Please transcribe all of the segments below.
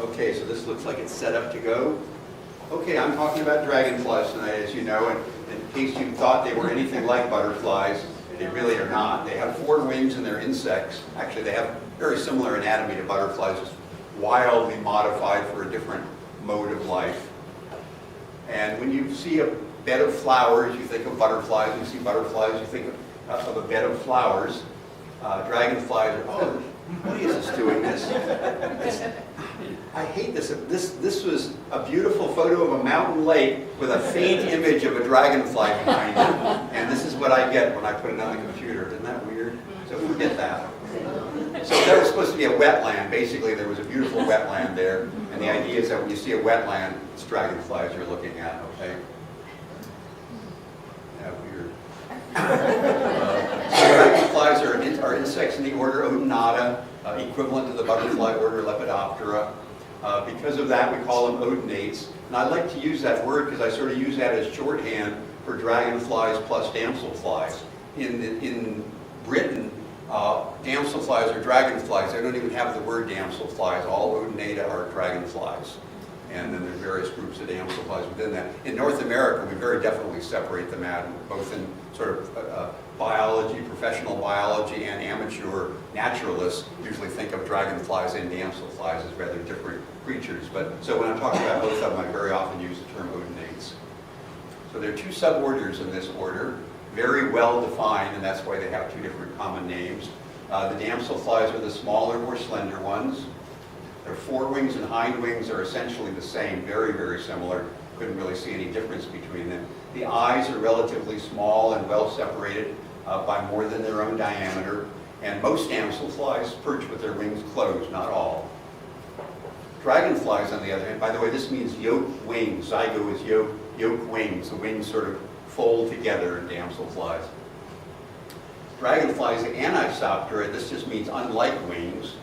Okay, so this looks like it's set up to go. Okay, I'm talking about dragonflies tonight, as you know, and in case you thought they were anything like butterflies, they really are not. They have 4 wings and they're insects. Actually, they have very similar anatomy to butterflies, just wildly modified for a different mode of life. And when you see a bed of flowers, you think of butterflies. When you see butterflies, you think of a bed of flowers. Dragonflies are, oh, what is this doing this? I hate this. This was a beautiful photo of a mountain lake with a faint image of a dragonfly behind it. And this is what I get when I put it on the computer. Isn't that weird? So forget that. So there was supposed to be a wetland. Basically, there was a beautiful wetland there. And the idea is that when you see a wetland, it's dragonflies you're looking at, okay? Yeah, weird. Dragonflies are insects in the order Odonata, equivalent to the butterfly order Lepidoptera. Because of that, we call them odonates. And I like to use that word because I sort of use that as shorthand for dragonflies plus damselflies. In Britain, damselflies are dragonflies. They don't even have the word damselflies. All odonata are dragonflies. And then there's various groups of damselflies within that. In North America, we very definitely separate them out, both in sort of biology, professional biology, and amateur naturalists usually think of dragonflies and damselflies as rather different creatures. So when I'm talking about both of them, I very often use the term odonates. So there are 2 suborders in this order, very well defined, and that's why they have 2 different common names. The damselflies are the smaller, more slender ones. Their forewings and hind wings are essentially the same, very, very similar. Couldn't really see any difference between them. The eyes are relatively small and well separated by more than their own diameter. And most damselflies perch with their wings closed, not all. Dragonflies, on the other hand, by the way, this means yolk wings. Zygo is yolk wings. The wings sort of fold together in damselflies. Dragonflies, the Anisoptera, this just means unlike wings,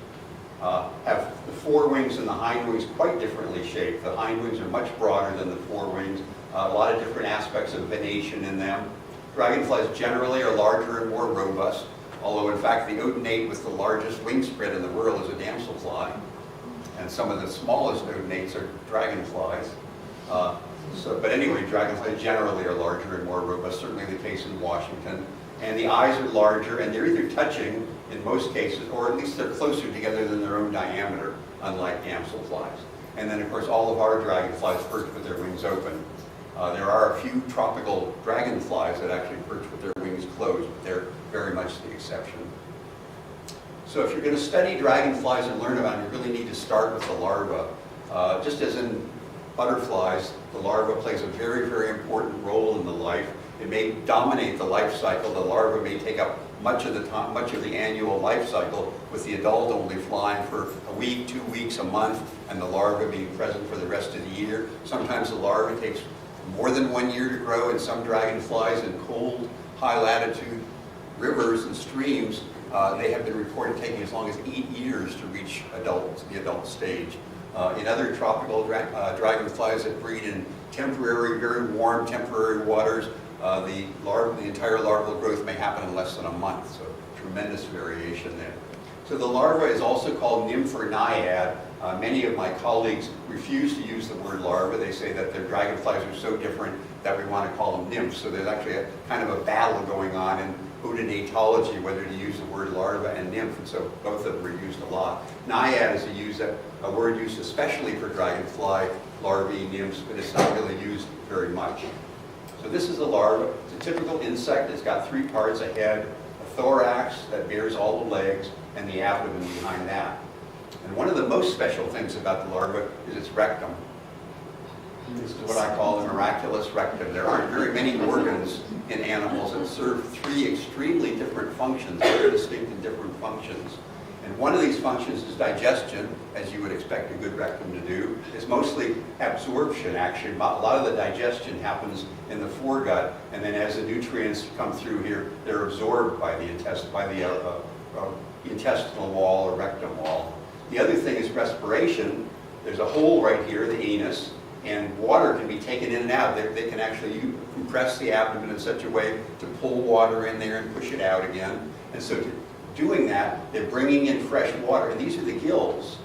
have the forewings and the hind wings quite differently shaped. The hind wings are much broader than the forewings. A lot of different aspects of venation in them. Dragonflies generally are larger and more robust, although in fact the odonate with the largest wing spread in the world is a damselfly. And some of the smallest odonates are dragonflies. But anyway, dragonflies generally are larger and more robust, certainly the case in Washington. And the eyes are larger, and they're either touching, in most cases, or at least they're closer together than their own diameter, unlike damselflies. And then, of course, all of our dragonflies perch with their wings open. There are a few tropical dragonflies that actually perch with their wings closed, but they're very much the exception. So if you're going to study dragonflies and learn about them, you really need to start with the larva. Just as in butterflies, the larva plays a very, very important role in the life. It may dominate the life cycle. The larva may take up much of the time, much of the annual life cycle, with the adult only flying for a week, 2 weeks, a month, and the larva being present for the rest of the year. Sometimes the larva takes more than 1 year to grow, and some dragonflies in cold, high latitude rivers and streams, they have been reported taking as long as 8 years to reach the adult stage. In other tropical dragonflies that breed in temporary, very warm, temporary waters, the entire larval growth may happen in less than a month, so tremendous variation there. So the larva is also called nymph or naiad. Many of my colleagues refuse to use the word larva. They say that their dragonflies are so different that we want to call them nymphs. So there's actually a kind of a battle going on in odonatology, whether to use the word larva and nymph, and so both of them are used a lot. Naiad is a word used especially for dragonfly larvae, nymphs, but it's not really used very much. So this is a larva. It's a typical insect. It's got 3 parts: a head, a thorax that bears all the legs, and the abdomen behind that. And one of the most special things about the larva is its rectum. This is what I call the miraculous rectum. There aren't very many organs in animals that serve 3 extremely different functions, very distinct and different functions. And one of these functions is digestion, as you would expect a good rectum to do. It's mostly absorption, actually. A lot of the digestion happens in the foregut, and then as the nutrients come through here, they're absorbed by the intestinal wall or rectum wall. The other thing is respiration. There's a hole right here, the anus, and water can be taken in and out. They can actually compress the abdomen in such a way to pull water in there and push it out again. And so doing that, they're bringing in fresh water. And these are the gills.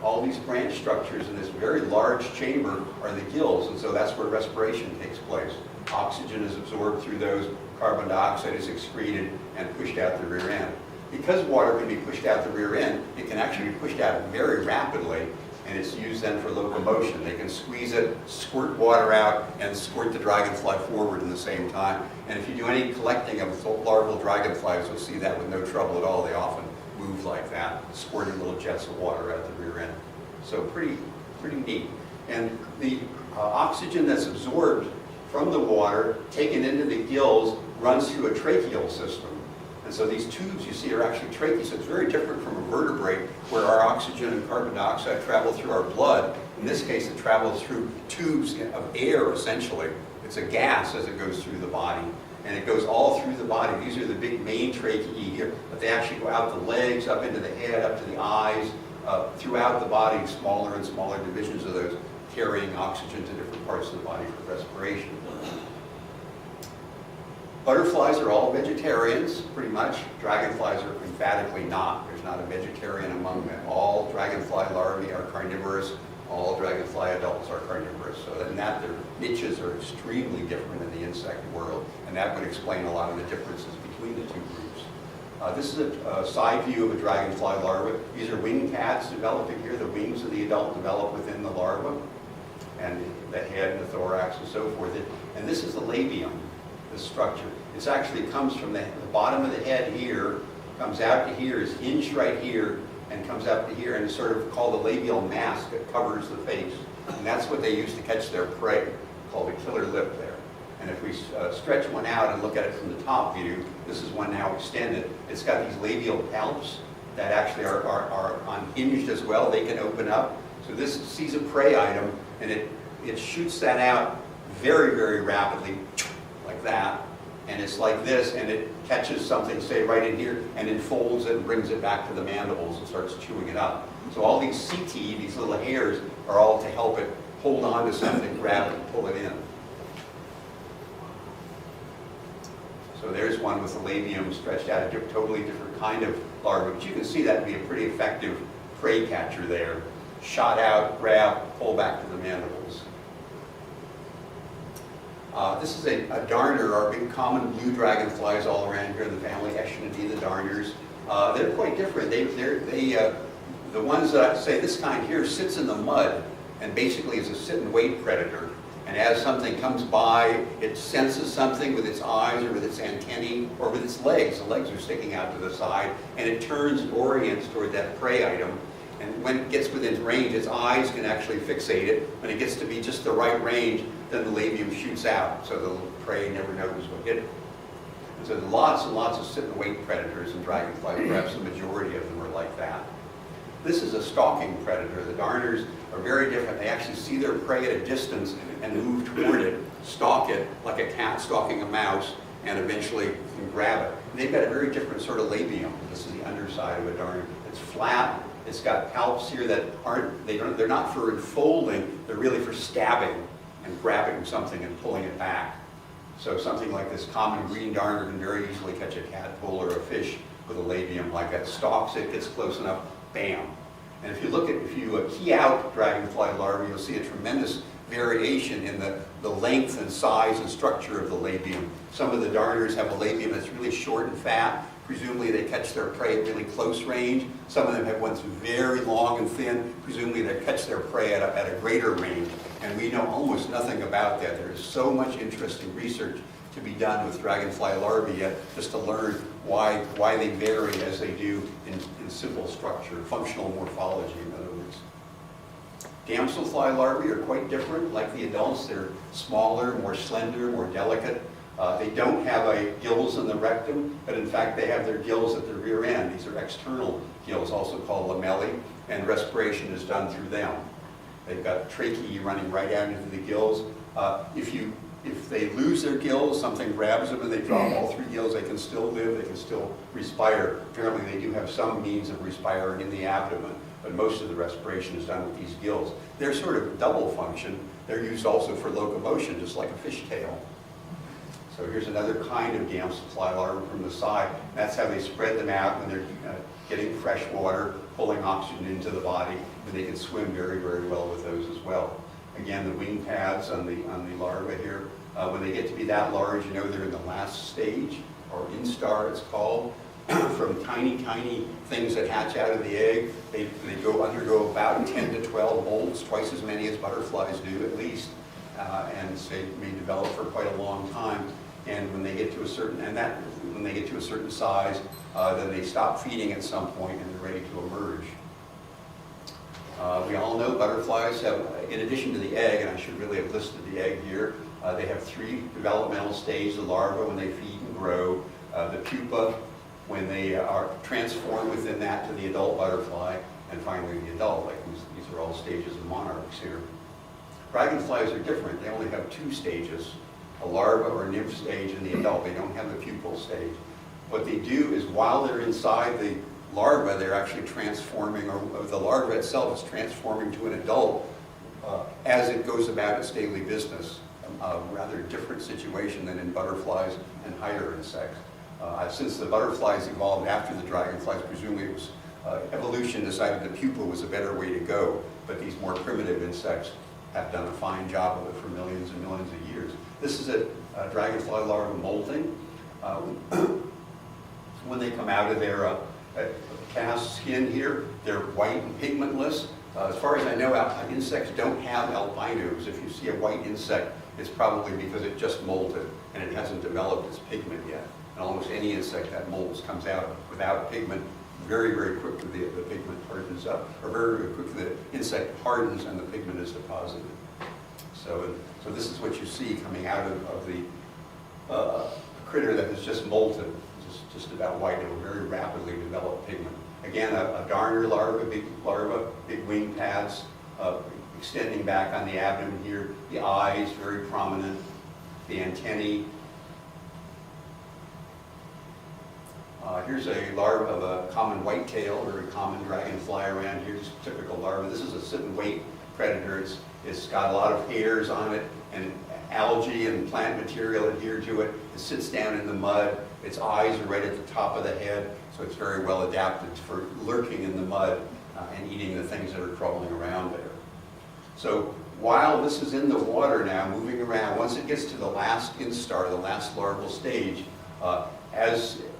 all these branch structures in this very large chamber are the gills, and so that's where respiration takes place. Oxygen is absorbed through those, carbon dioxide is excreted and pushed out the rear end. Because water can be pushed out the rear end, it can actually be pushed out very rapidly, and it's used then for locomotion. They can squeeze it, squirt water out, and squirt the dragonfly forward in the same time. And if you do any collecting of larval dragonflies, you'll see that with no trouble at all. They often move like that, squirting little jets of water out the rear end. So pretty neat. And the oxygen that's absorbed from the water, taken into the gills, runs through a tracheal system. And so these tubes you see are actually tracheal, so it's very different from a vertebrate where our oxygen and carbon dioxide travel through our blood. In this case, it travels through tubes of air, essentially. It's a gas as it goes through the body, and it goes all through the body. These are the big main tracheae here, but they actually go out the legs, up into the head, up to the eyes, throughout the body, smaller and smaller divisions of those carrying oxygen to different parts of the body for respiration. Butterflies are all vegetarians, pretty much. Dragonflies are emphatically not. There's not a vegetarian among them. All dragonfly larvae are carnivorous. All dragonfly adults are carnivorous. So in that, their niches are extremely different in the insect world, and that would explain a lot of the differences between the two groups. This is a side view of a dragonfly larva. These are wing pads developing here. The wings of the adult develop within the larva, and the head and the thorax and so forth. And this is the labium. The structure. It actually comes from the bottom of the head here, comes out to here, is hinged right here, and comes up to here, and is sort of called a labial mask that covers the face. And that's what they use to catch their prey, called a killer lip there. And if we stretch one out and look at it from the top view, this is one now extended. It's got these labial palps that actually are unhinged as well. They can open up. So this sees a prey item, and it shoots that out very, very rapidly, like that, and it's like this, and it catches something, say right in here, and it folds it and brings it back to the mandibles and starts chewing it up. So all these setae, these little hairs, are all to help it hold on to something, grab it, and pull it in. So there's one with the labium stretched out, a totally different kind of larva, but you can see that to be a pretty effective prey catcher there. Shot out, grab, pull back to the mandibles. This is a darner, our big common blue dragonflies all around here in the family, Echinidea darners. They're quite different. The ones that I say, this kind here sits in the mud and basically is a sit and wait predator. And as something comes by, it senses something with its eyes or with its antennae or with its legs. The legs are sticking out to the side, and it turns and orients toward that prey item. And when it gets within range, its eyes can actually fixate it. When it gets to be just the right range, then the labium shoots out, so the prey never knows what hit it. And so lots and lots of sit and wait predators in dragonflies. Perhaps the majority of them are like that. This is a stalking predator. The darners are very different. They actually see their prey at a distance and move toward it, stalk it like a cat stalking a mouse, and eventually can grab it. And they've got a very different sort of labium. This is the underside of a darner. It's flat. It's got palps here that they're not for enfolding. They're really for stabbing and grabbing something and pulling it back. So something like this common green darner can very easily catch a tadpole or a fish with a labium like that. Stalks it, gets close enough, bam. And if you key out dragonfly larvae, you'll see a tremendous variation in the length and size and structure of the labium. Some of the darners have a labium that's really short and fat. Presumably they catch their prey at really close range. Some of them have ones very long and thin. Presumably they catch their prey at a greater range. And we know almost nothing about that. There is so much interesting research to be done with dragonfly larvae yet, just to learn why they vary as they do in simple structure, functional morphology, in other words. Damselfly larvae are quite different. Like the adults, they're smaller, more slender, more delicate. They don't have gills in the rectum, but in fact they have their gills at the rear end. These are external gills, also called lamellae, and respiration is done through them. They've got tracheae running right out into the gills. If they lose their gills, something grabs them and they drop all three gills, they can still live, they can still respire. Apparently they do have some means of respiring in the abdomen, but most of the respiration is done with these gills. They're sort of double function. They're used also for locomotion, just like a fishtail. So here's another kind of damselfly larva from the side. That's how they spread them out when they're getting fresh water pulling oxygen into the body, and they can swim very, very well with those as well. Again, the wing pads on the larva here, when they get to be that large, you know they're in the last stage, or instar it's called. From tiny, tiny things that hatch out of the egg, they undergo about 10 to 12 molds, twice as many as butterflies do at least, and they may develop for quite a long time. And when they get to a certain size, then they stop feeding at some point and they're ready to emerge. We all know butterflies have, in addition to the egg, and I should really have listed the egg here, they have 3 developmental stages: the larva when they feed and grow, the pupa when they are transformed within that to the adult butterfly, and finally the adult. Like these are all stages of monarchs here. Dragonflies are different. They only have 2 stages, a larva or nymph stage and the adult. They don't have the pupal stage. What they do is while they're inside the larva, they're actually transforming, or the larva itself is transforming to an adult as it goes about its daily business. A rather different situation than in butterflies and higher insects. Since the butterflies evolved after the dragonflies, presumably it was evolution decided the pupa was a better way to go, but these more primitive insects have done a fine job of it for millions and millions of years. This is a dragonfly larva molting. When they come out of their cast skin here, they're white and pigmentless. As far as I know, insects don't have albinos. If you see a white insect, it's probably because it just molted and it hasn't developed its pigment yet. And almost any insect that molts comes out without pigment. Very, very quickly the pigment hardens up, or very, very quickly the insect hardens and the pigment is deposited. So this is what you see coming out of the critter that has just molted, just about white. It will very rapidly develop pigment. Again, a darner larva, big wing pads, extending back on the abdomen here. The eyes, very prominent. The antennae. Here's a larva of a common whitetail, very common dragonfly around here, just a typical larva. This is a sit-and-wait predator. It's got a lot of hairs on it, and algae and plant material adhere to it. It sits down in the mud. Its eyes are right at the top of the head, so it's very well adapted for lurking in the mud and eating the things that are crawling around there. So while this is in the water now, moving around, once it gets to the last instar, the last larval stage,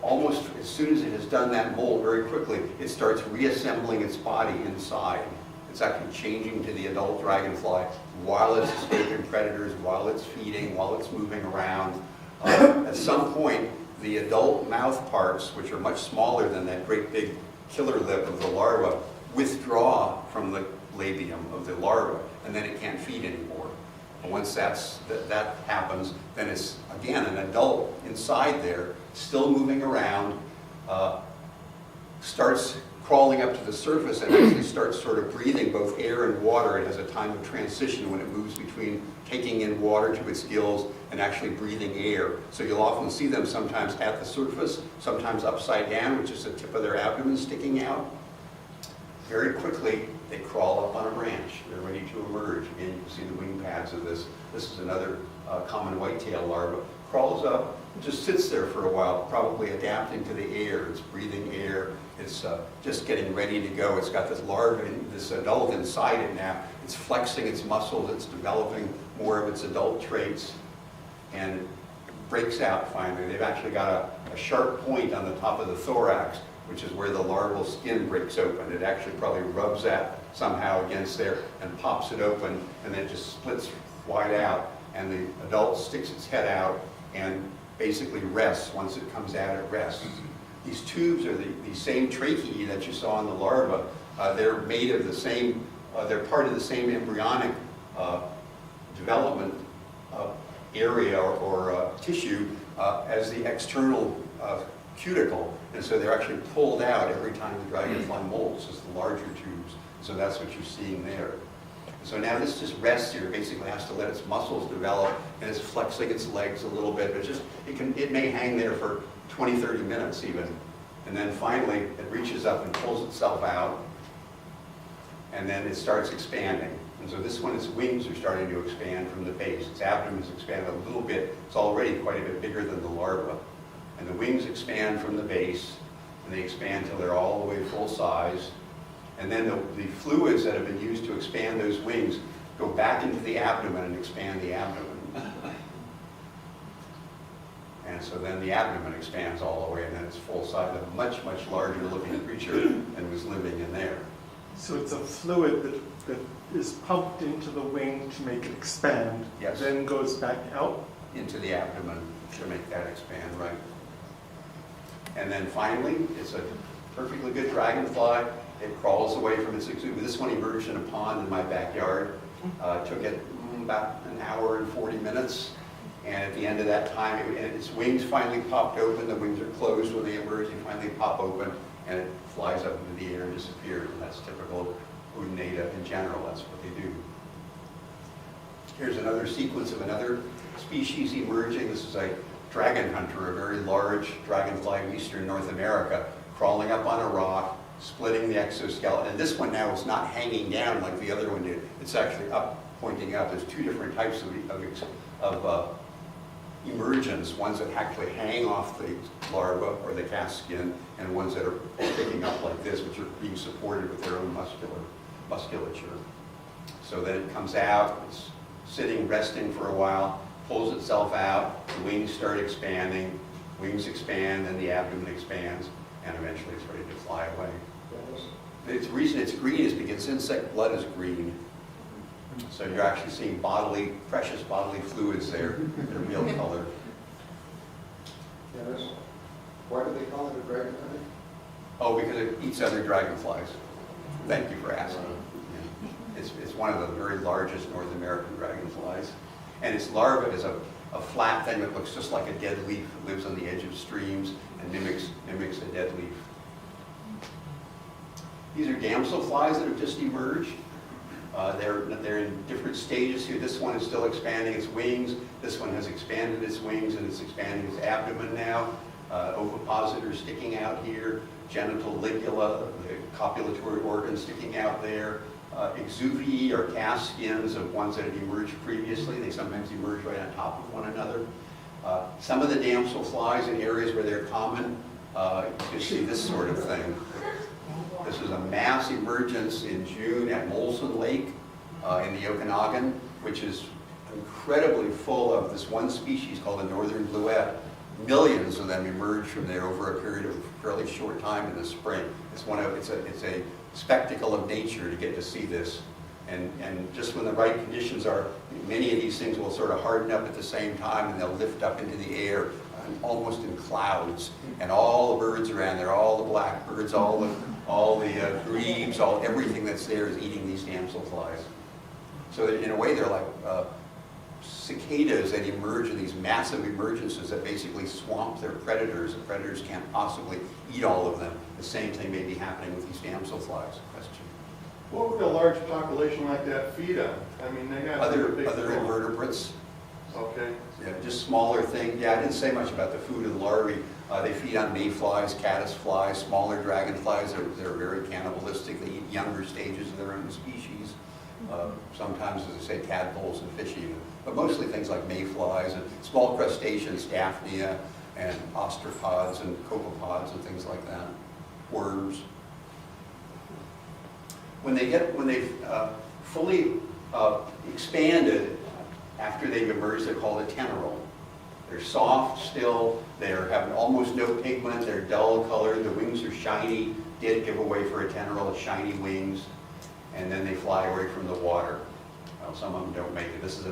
almost as soon as it has done that mold very quickly, it starts reassembling its body inside. It's actually changing to the adult dragonfly while it's escaping predators, while it's feeding, while it's moving around. At some point, the adult mouth parts, which are much smaller than that great big killer lip of the larva, withdraw from the labium of the larva, and then it can't feed anymore. And once that happens, then it's, again, an adult inside there, still moving around, starts crawling up to the surface and actually starts sort of breathing both air and water. It has a time of transition when it moves between taking in water to its gills and actually breathing air. So you'll often see them sometimes at the surface, sometimes upside down, which is the tip of their abdomen sticking out. Very quickly, they crawl up on a branch. They're ready to emerge. Again, you can see the wing pads of this. This is another common whitetail larva. Crawls up, just sits there for a while, probably adapting to the air. It's breathing air. It's just getting ready to go. It's got this larva, this adult inside it now. It's flexing its muscles. It's developing more of its adult traits. And it breaks out finally. They've actually got a sharp point on the top of the thorax, which is where the larval skin breaks open. It actually probably rubs that somehow against there and pops it open, and then it just splits wide out. And the adult sticks its head out and basically rests. Once it comes out, it rests. These tubes are the same tracheae that you saw in the larva. They're made of the same, they're part of the same embryonic development area or tissue as the external cuticle. And so they're actually pulled out every time the dragonfly molts as the larger tubes. So that's what you're seeing there. So now this just rests here, basically has to let its muscles develop, and it's flexing its legs a little bit, but it may hang there for 20, 30 minutes even. And then finally, it reaches up and pulls itself out, and then it starts expanding. And so this one, its wings are starting to expand from the base. Its abdomen has expanded a little bit. It's already quite a bit bigger than the larva. And the wings expand from the base, and they expand till they're all the way full size. And then the fluids that have been used to expand those wings go back into the abdomen and expand the abdomen. And so then the abdomen expands all the way, and then it's full size, a much, much larger looking creature than was living in there. So it's a fluid that is pumped into the wing to make it expand, Yes. then goes back out? Into the abdomen to make that expand, right. And then finally, it's a perfectly good dragonfly. It crawls away from its exuberance. This one emerged in a pond in my backyard. Took it about an hour and 40 minutes. And at the end of that time, its wings finally popped open. The wings are closed when they emerge. They finally pop open, and it flies up into the air and disappears. And that's typical of Udinata in general. That's what they do. Here's another sequence of another species emerging. This is a dragon hunter, a very large dragonfly in eastern North America, crawling up on a rock, splitting the exoskeleton. And this one now is not hanging down like the other one did. It's actually up, pointing up. There's two different types of emergence, ones that actually hang off the larva or the cast skin, and ones that are sticking up like this, which are being supported with their own musculature. So then it comes out, it's sitting, resting for a while, pulls itself out, the wings start expanding, wings expand, then the abdomen expands, and eventually it's ready to fly away. The reason it's green is because insect blood is green. So you're actually seeing precious bodily fluids there that are real color. Yes. Why do they call it a dragonfly? Oh, because it eats other dragonflies. Thank you for asking. Yeah. It's one of the very largest North American dragonflies. And its larva is a flat thing that looks just like a dead leaf. It lives on the edge of streams and mimics a dead leaf. These are damselflies that have just emerged. They're in different stages here. This one is still expanding its wings. This one has expanded its wings and it's expanding its abdomen now. Ovipositor sticking out here. Genital ligula, the copulatory organ sticking out there. Exuviae are cast skins of ones that had emerged previously. They sometimes emerge right on top of one another. Some of the damselflies in areas where they're common, you can see this sort of thing. This is a mass emergence in June at Paulson Lake in the Okanagan, which is incredibly full of this one species called the northern bluette. Millions of them emerge from there over a period of fairly short time in the spring. It's a spectacle of nature to get to see this. And just when the right conditions are, many of these things will sort of harden up at the same time and they'll lift up into the air almost in clouds. And all the birds around there, all the blackbirds, all the grebes, everything that's there is eating these damselflies. So that in a way they're like cicadas that emerge in these massive emergences that basically swamp their predators. The predators can't possibly eat all of them. The same thing may be happening with these damselflies. Question. What would a large population like that feed on? I mean, they got Other invertebrates. Okay. Yeah, just smaller things. Yeah, I didn't say much about the food of the larvae. They feed on mayflies, caddisflies, smaller dragonflies. They're very cannibalistic. They eat younger stages of their own species. Sometimes, as I say, tadpoles and fish even. But mostly things like mayflies and small crustaceans, daphnia and osteropods and copepods and things like that. Worms. When they've fully expanded, after they've emerged, they're called a teneral. They're soft still, they have almost no pigment, they're dull colored, the wings are shiny, did give away for a teneral, shiny wings, and then they fly away from the water. Well, some of them don't make it. This is a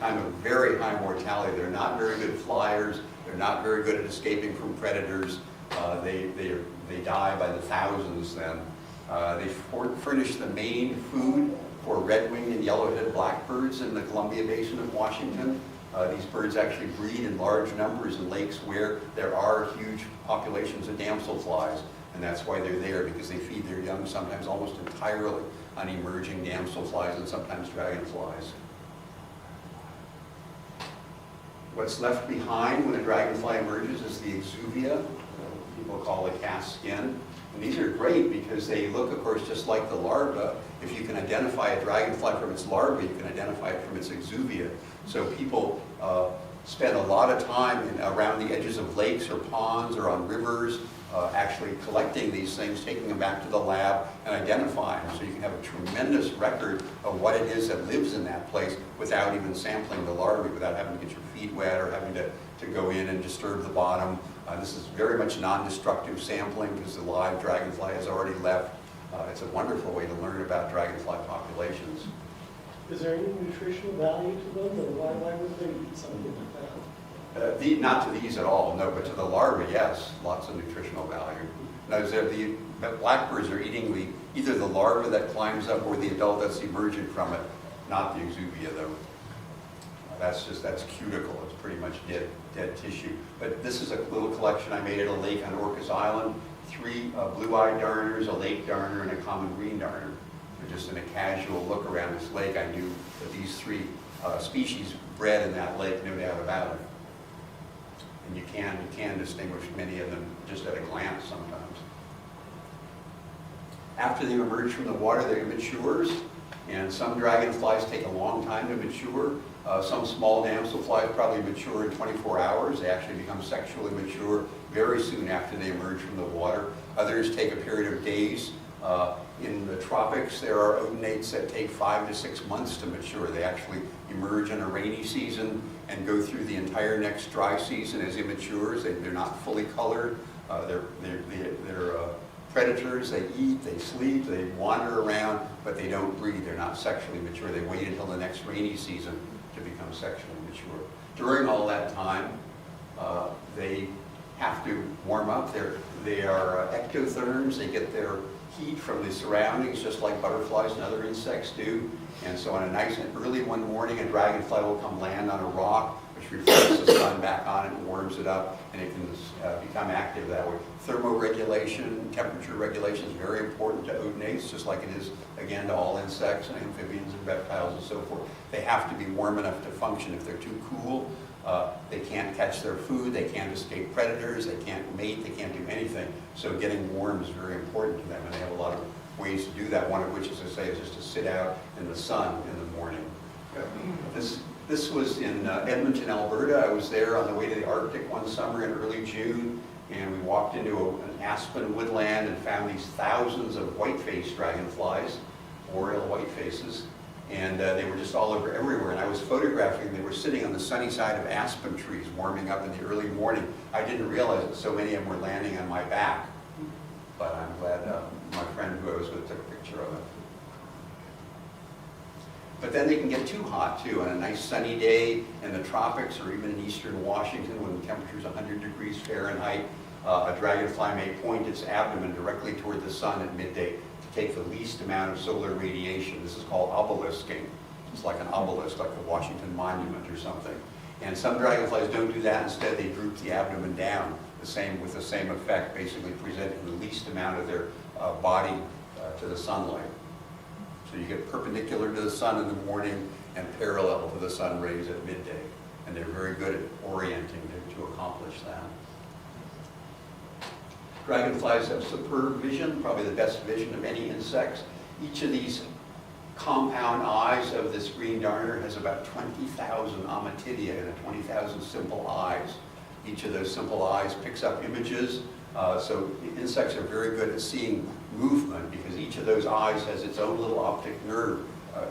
time of very high mortality. They're not very good flyers, they're not very good at escaping from predators. They die by the thousands then. They furnish the main food for red-winged and yellow-headed blackbirds in the Columbia Basin of Washington. These birds actually breed in large numbers in lakes where there are huge populations of damselflies, and that's why they're there, because they feed their young sometimes almost entirely on emerging damselflies and sometimes dragonflies. What's left behind when a dragonfly emerges is the exuvia. People call it cast skin. And these are great because they look, of course, just like the larva. If you can identify a dragonfly from its larva, you can identify it from its exuvia. So people spend a lot of time around the edges of lakes or ponds or on rivers actually collecting these things, taking them back to the lab, and identifying them. So you can have a tremendous record of what it is that lives in that place without even sampling the larvae, without having to get your feet wet or having to go in and disturb the bottom. This is very much non-destructive sampling because the live dragonfly has already left. It's a wonderful way to learn about dragonfly populations. Is there any nutritional value to them, or why would they eat something like that? Not to these at all, no, but to the larvae, yes, lots of nutritional value. Now, the blackbirds are eating either the larva that climbs up or the adult that's emerging from it, not the exuvia though. That's cuticle, it's pretty much dead tissue. But this is a little collection I made at a lake on Orcas Island. 3 blue-eyed darners, a lake darner, and a common green darner. So just in a casual look around this lake, I knew that these 3 species bred in that lake, no doubt about it. And you can distinguish many of them just at a glance sometimes. After they emerge from the water, they matures, and some dragonflies take a long time to mature. Some small damselflies probably mature in 24 hours. They actually become sexually mature very soon after they emerge from the water. Others take a period of days. In the tropics, there are odonates that take 5 to 6 months to mature. They actually emerge in a rainy season and go through the entire next dry season as immatures. They're not fully colored. They're predators. They eat, they sleep, they wander around, but they don't breed. They're not sexually mature. They wait until the next rainy season to become sexually mature. During all that time, they have to warm up. They are ectotherms. They get their heat from the surroundings, just like butterflies and other insects do. And so on a nice and early one morning, a dragonfly will come land on a rock, which reflects the sun back on it and warms it up, and it can become active that way. Thermoregulation, temperature regulation is very important to odonates, just like it is, again, to all insects and amphibians and reptiles and so forth. They have to be warm enough to function. If they're too cool, they can't catch their food, they can't escape predators, they can't mate, they can't do anything. So getting warm is very important to them, and they have a lot of ways to do that, one of which, as I say, is just to sit out in the sun in the morning. This was in Edmonton, Alberta. I was there on the way to the Arctic one summer in early June, and we walked into an aspen woodland and found these thousands of white-faced dragonflies, boreal whitefaces, and they were just all over everywhere. And I was photographing them. They were sitting on the sunny side of aspen trees, warming up in the early morning. I didn't realize that so many of them were landing on my back, but I'm glad my friend who I was with took a picture of it. But then they can get too hot too. On a nice sunny day in the tropics or even in eastern Washington when the temperature is 100 degrees Fahrenheit, a dragonfly may point its abdomen directly toward the sun at midday to take the least amount of solar radiation. This is called obelisking. It's like an obelisk, like the Washington Monument or something. And some dragonflies don't do that. Instead, they droop the abdomen down with the same effect, basically presenting the least amount of their body to the sunlight. So you get perpendicular to the sun in the morning and parallel to the sun rays at midday. And they're very good at orienting to accomplish that. Dragonflies have superb vision, probably the best vision of any insects. Each of these compound eyes of this green darner has about 20,000 ommatidia and 20,000 simple eyes. Each of those simple eyes picks up images. So the insects are very good at seeing movement because each of those eyes has its own little optic nerve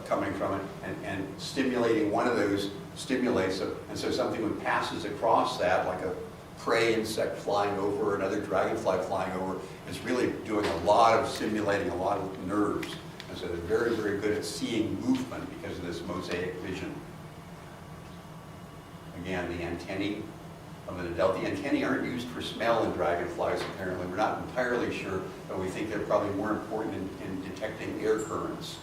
coming from it, and stimulating one of those stimulates it. And so something when passes across that, like a prey insect flying over, another dragonfly flying over, is really doing a lot of stimulating a lot of nerves. And so they're very, very good at seeing movement because of this mosaic vision. Again, the antennae of an adult. The antennae aren't used for smell in dragonflies, apparently. We're not entirely sure, but we think they're probably more important in detecting air currents.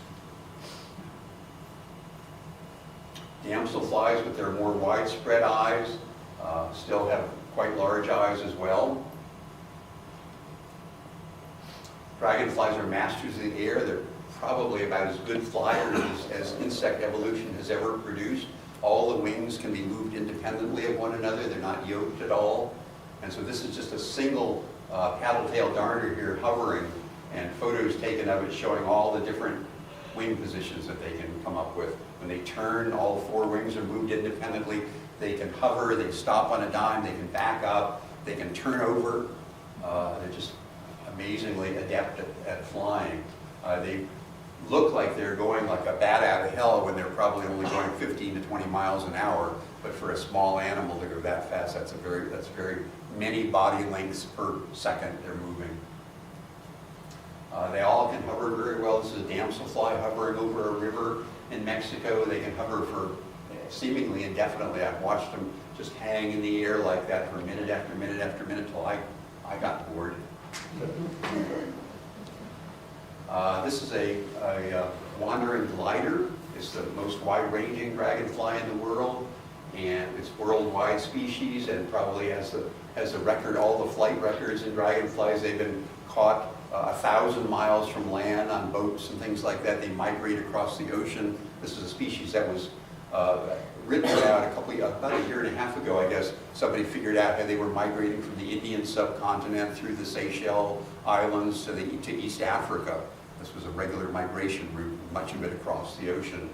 Damselflies, with their more widespread eyes, still have quite large eyes as well. Dragonflies are masters of the air. They're probably about as good flyers as insect evolution has ever produced. All the wings can be moved independently of one another. They're not yoked at all. And so this is just a single paddle-tail darner here hovering, and photos taken of it showing all the different wing positions that they can come up with. When they turn, all 4 wings are moved independently. They can hover, they stop on a dime, they can back up, they can turn over. They're just amazingly adept at flying. They look like they're going like a bat out of hell when they're probably only going 15 to 20 miles an hour. But for a small animal to go that fast, that's very many body lengths per second they're moving. They all can hover very well. This is a damselfly hovering over a river in Mexico. They can hover for seemingly indefinitely. I've watched them just hang in the air like that for minute after minute after minute till I got bored. This is a wandering glider. It's the most wide-ranging dragonfly in the world, and it's worldwide species, and probably has the record, all the flight records in dragonflies. They've been caught 1,000 miles from land on boats and things like that. They migrate across the ocean. This is a species that was written about about a year and a half ago, I guess. Somebody figured out how they were migrating from the Indian subcontinent through the Seychelles Islands to East Africa. This was a regular migration route, much of it across the ocean.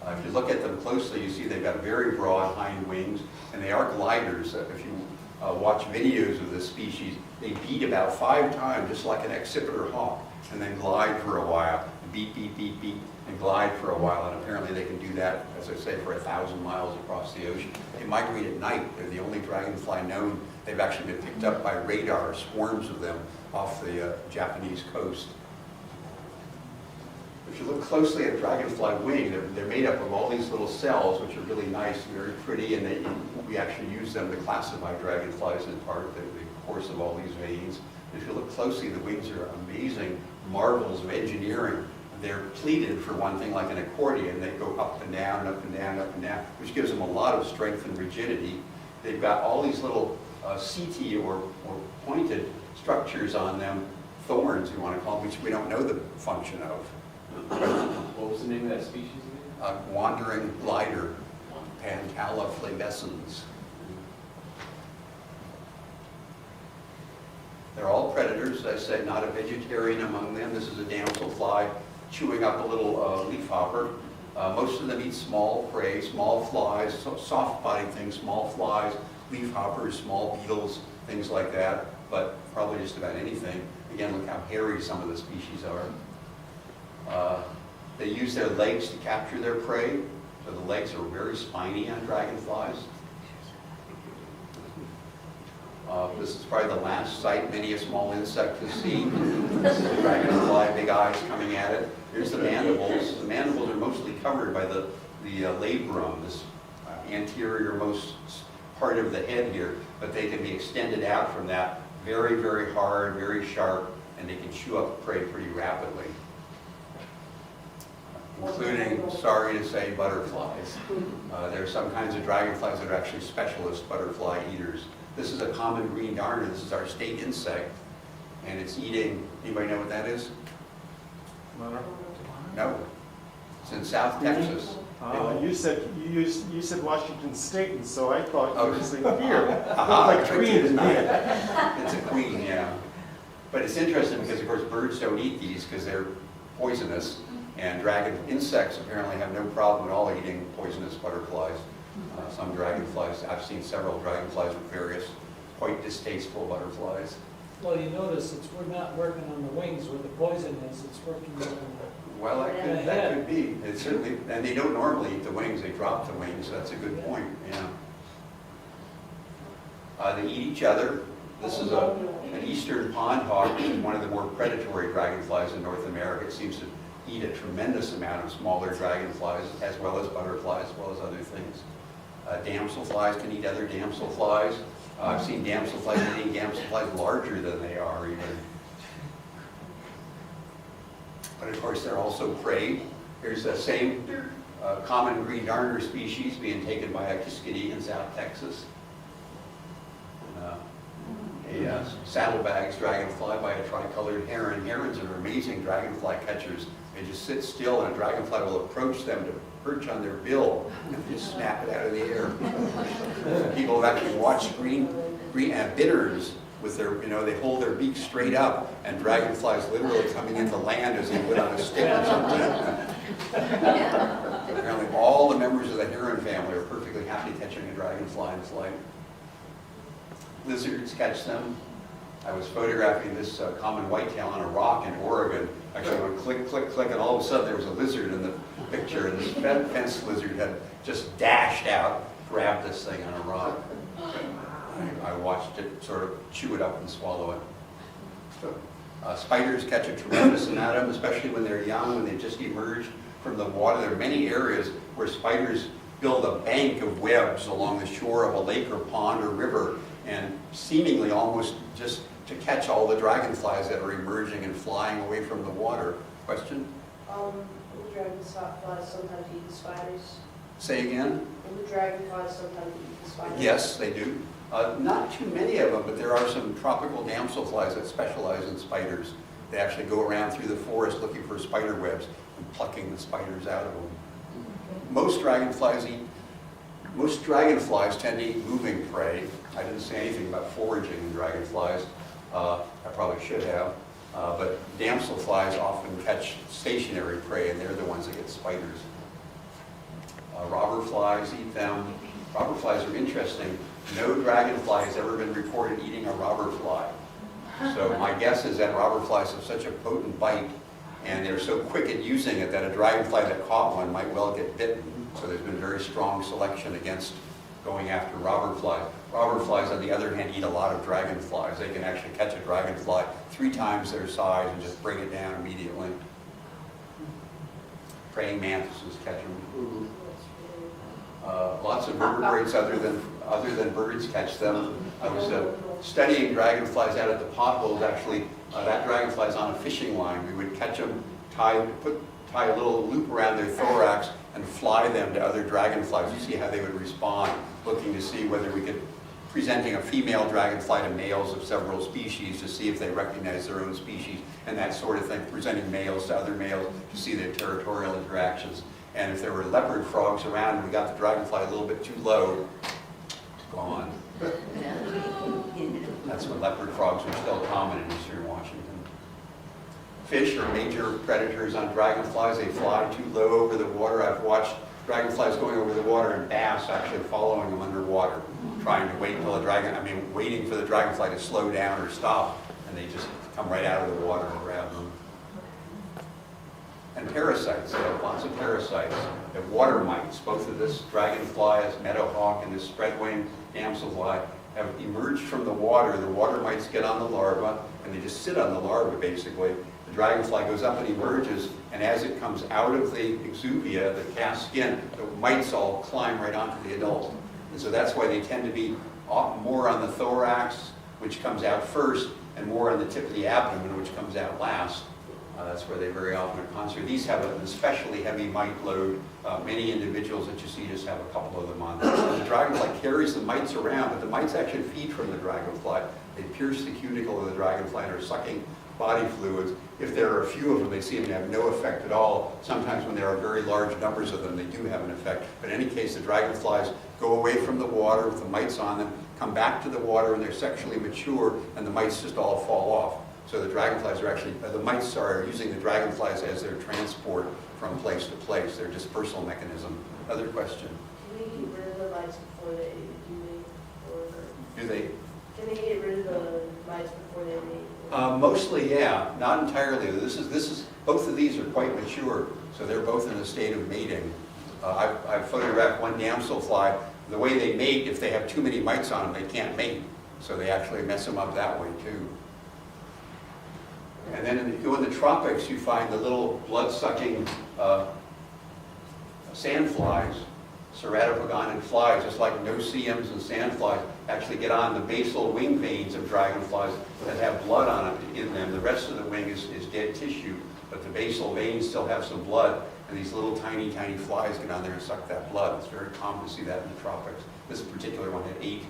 If you look at them closely, you see they've got very broad hind wings, and they are gliders. If you watch videos of this species, they beat about 5 times, just like an accipiter hawk, and then glide for a while. Beat, beat, beat, beat, and glide for a while. And apparently they can do that, as I say, for 1,000 miles across the ocean. They migrate at night. They're the only dragonfly known. They've actually been picked up by radar, swarms of them, off the Japanese coast. If you look closely at a dragonfly wing, they're made up of all these little cells, which are really nice, very pretty, and we actually use them to classify dragonflies as part of the course of all these veins. If you look closely, the wings are amazing marvels of engineering. They're pleated, for one thing, like an accordion. They go up and down, up and down, up and down, which gives them a lot of strength and rigidity. They've got all these little setae or pointed structures on them, thorns, you want to call them, which we don't know the function of. What was the name of that species again? Wandering glider, Pantala flavescens. They're all predators, as I said, not a vegetarian among them. This is a damselfly chewing up a little leafhopper. Most of them eat small prey, small flies, soft-bodied things, small flies, leafhoppers, small beetles, things like that, but probably just about anything. Again, look how hairy some of the species are. They use their legs to capture their prey, so the legs are very spiny on dragonflies. This is probably the last sight many a small insect has seen. This is a dragonfly, big eyes coming at it. Here's the mandibles. The mandibles are mostly covered by the labrum, this anterior-most part of the head here, but they can be extended out from that. Very, very hard, very sharp, and they can chew up prey pretty rapidly. Including, sorry to say, butterflies. There are some kinds of dragonflies that are actually specialist butterfly eaters. This is a common green darner. This is our state insect, and it's eating, anybody know what that is? No. It's in South Texas. You said Washington State, and so I thought Oh. it was in here. Like queen to me. It's a queen, yeah. But it's interesting because, of course, birds don't eat these because they're poisonous, and insects apparently have no problem at all eating poisonous butterflies. Some dragonflies, I've seen several dragonflies with various quite distasteful butterflies. Well, you notice we're not working on the wings where the poison is, it's working on the... Well, that could be. It's certainly, and they don't normally eat the wings, they drop the wings, so that's a good point, yeah. They eat each other. This is an eastern pond hawk, which is one of the more predatory dragonflies in North America. It seems to eat a tremendous amount of smaller dragonflies, as well as butterflies, as well as other things. Damselflies can eat other damselflies. I've seen damselflies eating damselflies larger than they are even. But of course, they're also prey. Here's the same common green darner species being taken by a kiskadee in South Texas. A saddlebags dragonfly by a tricolored heron. Herons are amazing dragonfly catchers. They just sit still and a dragonfly will approach them to perch on their bill and just snap it out of the air. People have actually watched green bitters with their, they hold their beaks straight up, and dragonflies literally coming into land as they would on a stick or something. Apparently all the members of the heron family are perfectly happy catching a dragonfly in its life. Lizards catch them. I was photographing this common whitetail on a rock in Oregon. Actually, I went click, click, click, and all of a sudden there was a lizard in the picture, and this fence lizard had just dashed out, grabbed this thing on a rock. I watched it sort of chew it up and swallow it. Spiders catch a tremendous amount of them, especially when they're young, when they've just emerged from the water. There are many areas where spiders build a bank of webs along the shore of a lake or pond or river, and seemingly almost just to catch all the dragonflies that are emerging and flying away from the water. Question? Will the dragonflies sometimes eat the spiders? Say again? Will the dragonflies sometimes eat the spiders? Yes, they do. Not too many of them, but there are some tropical damselflies that specialize in spiders. They actually go around through the forest looking for spider webs and plucking the spiders out of them. Most dragonflies tend to eat moving prey. I didn't say anything about foraging in dragonflies. I probably should have. But damselflies often catch stationary prey, and they're the ones that get spiders. Robber flies eat them. Robber flies are interesting. No dragonfly has ever been reported eating a robber fly. So my guess is that robber flies have such a potent bite, and they're so quick at using it that a dragonfly that caught one might well get bitten. So there's been very strong selection against going after robber flies. Robber flies, on the other hand, eat a lot of dragonflies. They can actually catch a dragonfly 3 times their size and just bring it down immediately. Praying mantises catch them. Lots of vertebrates other than birds catch them. I was studying dragonflies out at the potholes. Actually, that dragonfly's on a fishing line. We would catch them, tie a little loop around their thorax, and fly them to other dragonflies to see how they would respond, looking to see whether we could, presenting a female dragonfly to males of several species to see if they recognize their own species and that sort of thing, presenting males to other males to see their territorial interactions. And if there were leopard frogs around and we got the dragonfly a little bit too low, gone. That's when leopard frogs were still common in eastern Washington. Fish are major predators on dragonflies. They fly too low over the water. I've watched dragonflies going over the water and bass actually following them underwater, trying to wait until waiting for the dragonfly to slow down or stop, and they just come right out of the water and grab them. And parasites, they have lots of parasites. They have water mites. Both of this dragonfly, this meadowhawk, and this spreadwing damselfly have emerged from the water. The water mites get on the larva, and they just sit on the larva, basically. The dragonfly goes up and emerges, and as it comes out of the exuvia, the cast skin, the mites all climb right onto the adult. And so that's why they tend to be more on the thorax, which comes out first, and more on the tip of the abdomen, which comes out last. That's where they very often are concentrated. These have an especially heavy mite load. Many individuals that you see just have a couple of them on them. The dragonfly carries the mites around, but the mites actually feed from the dragonfly. They pierce the cuticle of the dragonfly and are sucking body fluids. If there are a few of them, they seem to have no effect at all. Sometimes when there are very large numbers of them, they do have an effect. But in any case, the dragonflies go away from the water with the mites on them, come back to the water when they're sexually mature, and the mites just all fall off. So the dragonflies are actually, the mites are using the dragonflies as their transport from place to place, their dispersal mechanism. Other question? Can they get rid of the mites before they Do they? Can they get rid of the mites before they mate? Mostly, yeah. This is both of these are quite mature, so they're both in a state of mating. I've photographed one damselfly. The way they mate, if they have too many mites on them, they can't mate. So they actually mess them up that way too. And then if you go in the tropics, you find the little blood-sucking sandflies, ceratopogonid flies, just like no-see-ums and sandflies, actually get on the basal wing veins of dragonflies that have blood on it in them. The rest of the wing is dead tissue, but the basal veins still have some blood, and these little tiny, tiny flies get on there and suck that blood. It's very common to see that in the tropics. This particular one had eight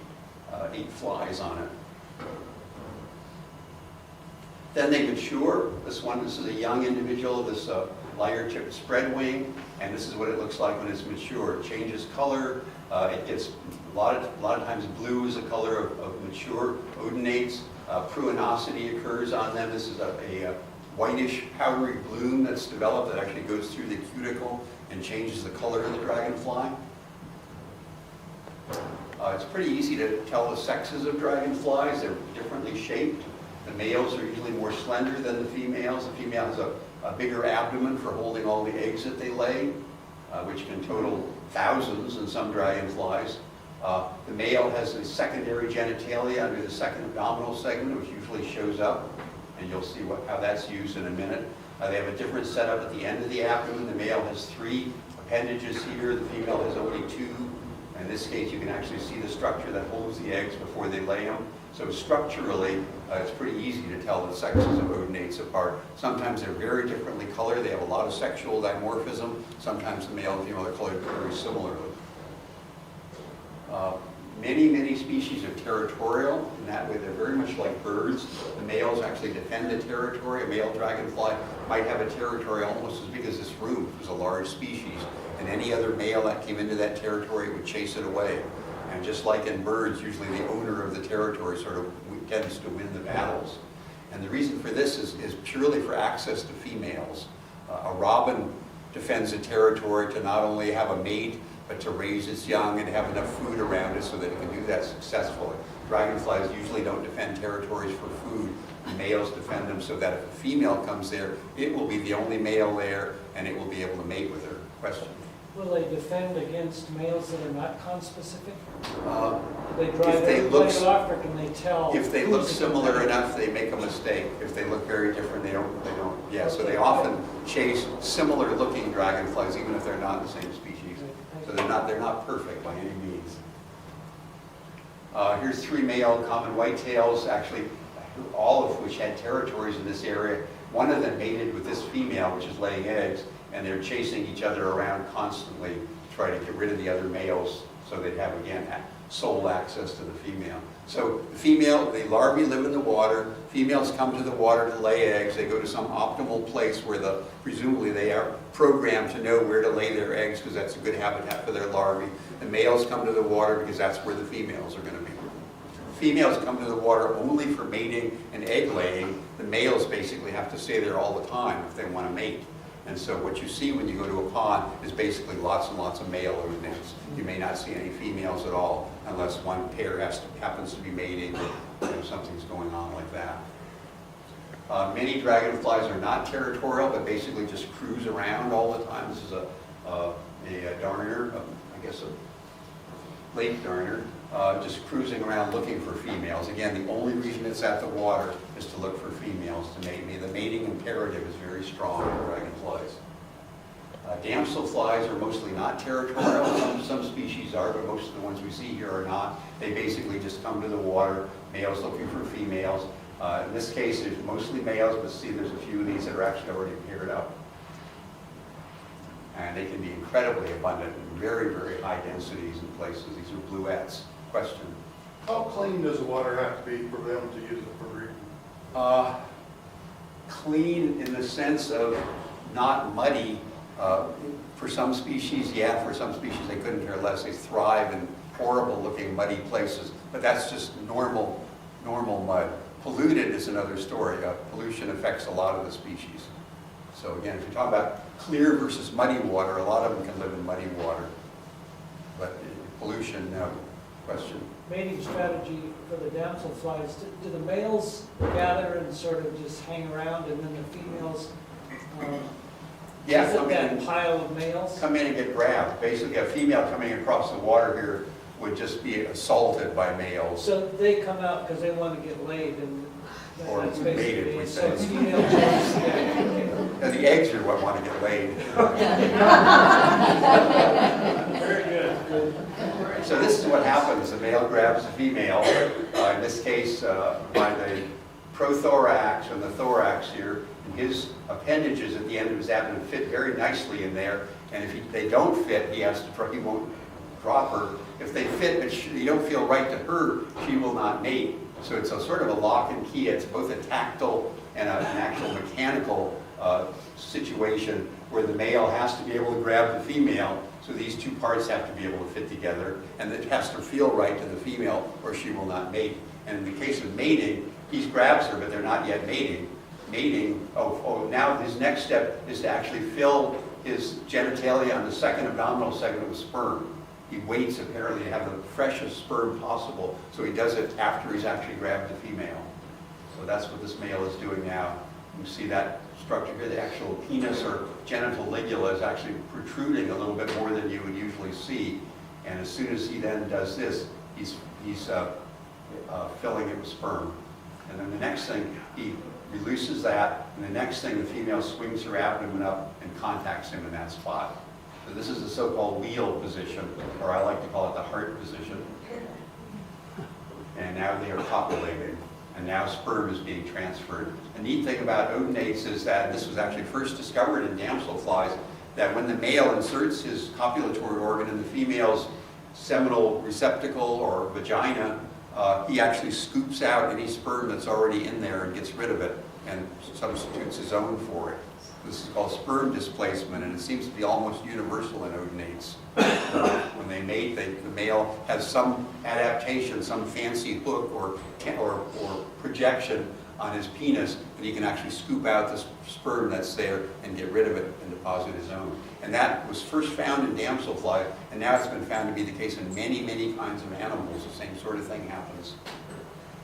flies on it. Then they mature. This is a young individual, this lyre-tipped spreadwing, and this is what it looks like when it's mature. It changes color. It gets a lot of times blue is the color of mature odonates. Pruinosity occurs on them. This is a whitish powdery bloom that's developed that actually goes through the cuticle and changes the color of the dragonfly. It's pretty easy to tell the sexes of dragonflies. They're differently shaped. The males are usually more slender than the females. The female has a bigger abdomen for holding all the eggs that they lay, which can total thousands in some dragonflies. The male has a secondary genitalia under the second abdominal segment, which usually shows up, and you'll see how that's used in a minute. They have a different setup at the end of the abdomen. The male has 3 appendages here. The female has only 2. In this case, you can actually see the structure that holds the eggs before they lay them. So structurally, it's pretty easy to tell the sexes of odonates apart. Sometimes they're very differently colored. They have a lot of sexual dimorphism. Sometimes the male and female are colored very similarly. Many species are territorial. In that way, they're very much like birds. The males actually defend the territory. A male dragonfly might have a territory almost as big as this room. It was a large species. And any other male that came into that territory would chase it away. And just like in birds, usually the owner of the territory sort of tends to win the battles. And the reason for this is purely for access to females. A robin defends a territory to not only have a mate, but to raise its young and have enough food around it so that it can do that successfully. Dragonflies usually don't defend territories for food. The males defend them so that if a female comes there, it will be the only male there, and it will be able to mate with her. Question? Will they defend against males that are not conspecific? Uh, Do they drive everybody off, or can they tell? If they look similar enough, they make a mistake. If they look very different, they don't. Yeah, so they often chase similar looking dragonflies, even if they're not the same species. So they're not perfect by any means. Here's 3 male common whitetails, actually all of which had territories in this area. One of them mated with this female, which is laying eggs, and they're chasing each other around constantly to try to get rid of the other males so they'd have, again, sole access to the female. So the larvae live in the water. Females come to the water to lay eggs. They go to some optimal place where presumably they are programmed to know where to lay their eggs because that's a good habitat for their larvae. The males come to the water because that's where the females are going to be. Females come to the water only for mating and egg laying. The males basically have to stay there all the time if they want to mate. And so what you see when you go to a pond is basically lots and lots of male odonates. You may not see any females at all unless one pair happens to be mating or something's going on like that. Many dragonflies are not territorial, but basically just cruise around all the time. This is a darner, I guess a lake darner, just cruising around looking for females. Again, the only reason it's at the water is to look for females to mate. The mating imperative is very strong in dragonflies. Damselflies are mostly not territorial. Some species are, but most of the ones we see here are not. They basically just come to the water, males looking for females. In this case, there's mostly males, but see there's a few of these that are actually already paired up. And they can be incredibly abundant in very, very high densities in places. These are bluettes. Question? How clean does the water have to be for them to use it for breeding? Clean in the sense of not muddy. For some species, yeah. For some species, they couldn't care less. They thrive in horrible-looking muddy places, but that's just normal mud. Polluted is another story. Pollution affects a lot of the species. So again, if you're talking about clear versus muddy water, a lot of them can live in muddy water. But pollution, no. Question? Mating strategy for the damselflies, do the males gather and sort of just hang around, and then the females visit that pile of males? Come in and get grabbed. Basically, a female coming across the water here would just be assaulted by males. So they come out because they want to get laid, and Or that's mated, basically we it. say. So it's female chase, yeah. Now, the eggs are what want to get laid. Very good. So this is what happens. The male grabs the female, in this case by the prothorax and the thorax here. And his appendages at the end of his abdomen fit very nicely in there. And if they don't fit, he won't drop her. If they fit but you don't feel right to her, she will not mate. So it's a sort of a lock and key. It's both a tactile and an actual mechanical situation where the male has to be able to grab the female. So these two parts have to be able to fit together, and it has to feel right to the female or she will not mate. And in the case of mating, he grabs her, but they're not yet mating. Now his next step is to actually fill his genitalia on the second abdominal segment with sperm. He waits apparently to have the freshest sperm possible, so he does it after he's actually grabbed the female. So that's what this male is doing now. You see that structure here, the actual penis or genital ligula is actually protruding a little bit more than you would usually see. And as soon as he then does this, he's filling it with sperm. And then the next thing, he releases that, and the next thing, the female swings her abdomen up and contacts him in that spot. So this is the so-called wheel position, or I like to call it the heart position. And now they are copulating, and now sperm is being transferred. The neat thing about odonates is that, and this was actually first discovered in damselflies, that when the male inserts his copulatory organ in the female's seminal receptacle or vagina, he actually scoops out any sperm that's already in there and gets rid of it and substitutes his own for it. This is called sperm displacement, and it seems to be almost universal in odonates. When they mate, the male has some adaptation, some fancy hook or projection on his penis, and he can actually scoop out the sperm that's there and get rid of it and deposit his own. And that was first found in damselflies, and now it's been found to be the case in many, many kinds of animals. The same sort of thing happens.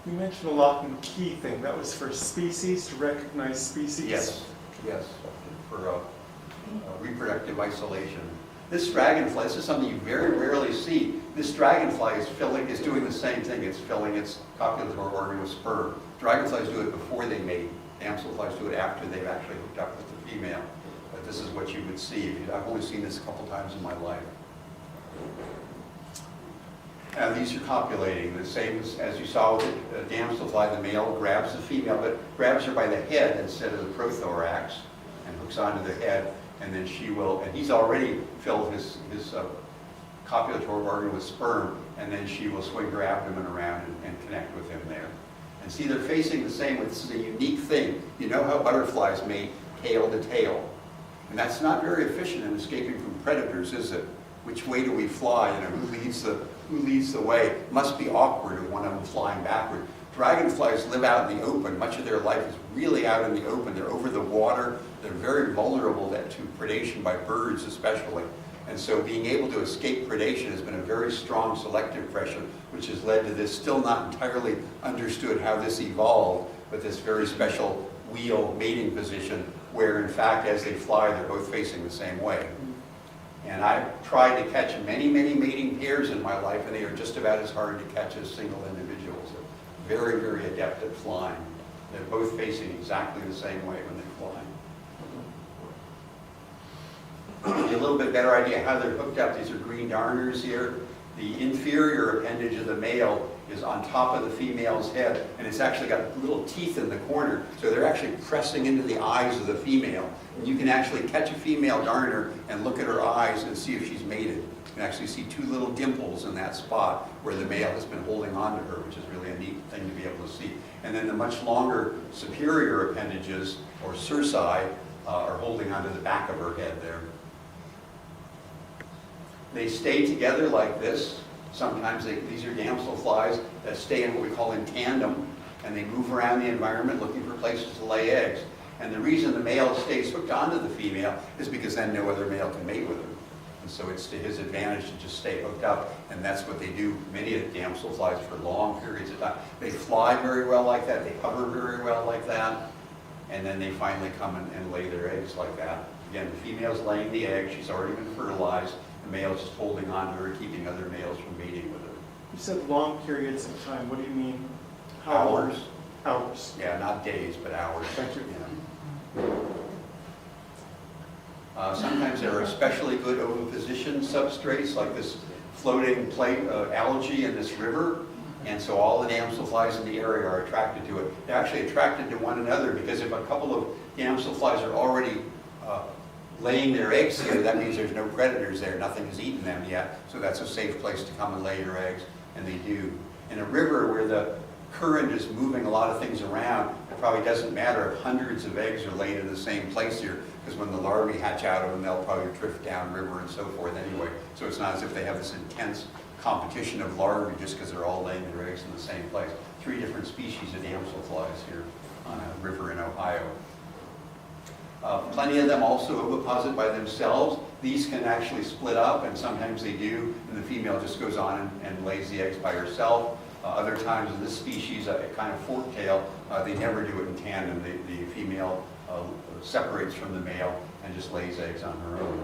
You mentioned a lock and key thing. That was for species, to recognize species? Yes, for reproductive isolation. This dragonfly, this is something you very rarely see. This dragonfly is doing the same thing. It's filling its copulatory organ with sperm. Dragonflies do it before they mate. Damselflies do it after they've actually hooked up with the female. But this is what you would see. I've only seen this a couple times in my life. Now these are copulating, the same as you saw with the damselfly. The male grabs the female, but grabs her by the head instead of the prothorax and hooks onto the head, and then she will, and he's already filled his copulatory organ with sperm, and then she will swing her abdomen around and connect with him there. And see, they're facing the same. This is a unique thing. You know how butterflies mate tail to tail, and that's not very efficient in escaping from predators, is it? Which way do we fly? You know, who leads the way? It must be awkward if one of them flying backward. Dragonflies live out in the open. Much of their life is really out in the open. They're over the water. They're very vulnerable to predation by birds especially. And so being able to escape predation has been a very strong selective pressure, which has led to this, still not entirely understood how this evolved, but this very special wheel mating position where in fact as they fly they're both facing the same way. And I've tried to catch many, many mating pairs in my life, and they are just about as hard to catch as single individuals. They're very, very adept at flying. They're both facing exactly the same way when they fly. To give you a little bit better idea how they're hooked up, these are green darners here. The inferior appendage of the male is on top of the female's head, and it's actually got little teeth in the corner, so they're actually pressing into the eyes of the female. And you can actually catch a female darner and look at her eyes and see if she's mated. You can actually see two little dimples in that spot where the male has been holding on to her, which is really a neat thing to be able to see. And then the much longer superior appendages, or cerci, are holding onto the back of her head there. They stay together like this. Sometimes these are damselflies that stay in what we call in tandem, and they move around the environment looking for places to lay eggs. And the reason the male stays hooked onto the female is because then no other male can mate with her. And so it's to his advantage to just stay hooked up, and that's what they do, many of the damselflies, for long periods of time. They fly very well like that, they hover very well like that, and then they finally come and lay their eggs like that. Again, the female's laying the egg, she's already been fertilized, the male's just holding on to her, keeping other males from mating with her. You said long periods of time. What do you mean? How Hours. long? Hours. Yeah, not days, but hours. Thank you. Sometimes there are especially good oviposition substrates, like this floating plate algae in this river, and so all the damselflies in the area are attracted to it. They're actually attracted to one another because if a couple of damselflies are already laying their eggs here, that means there's no predators there, nothing has eaten them yet, so that's a safe place to come and lay your eggs, and they do. In a river where the current is moving a lot of things around, it probably doesn't matter if hundreds of eggs are laid in the same place here, because when the larvae hatch out of them, they'll probably drift downriver and so forth anyway. So it's not as if they have this intense competition of larvae just because they're all laying their eggs in the same place. 3 different species of damselflies here on a river in Ohio. Plenty of them also oviposit by themselves. These can actually split up, and sometimes they do, and the female just goes on and lays the eggs by herself. Other times in this species, a kind of fork-tail, they never do it in tandem. The female separates from the male and just lays eggs on her own.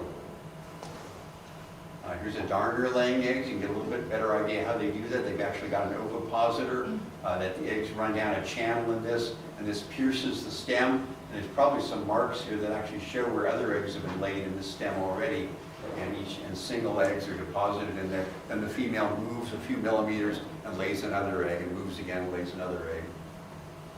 Here's a darner laying eggs. You can get a little bit better idea how they do that. They've actually got an ovipositor that the eggs run down a channel in this, and this pierces the stem. And there's probably some marks here that actually show where other eggs have been laid in the stem already, and single eggs are deposited in there. Then the female moves a few millimeters and lays another egg, and moves again and lays another egg.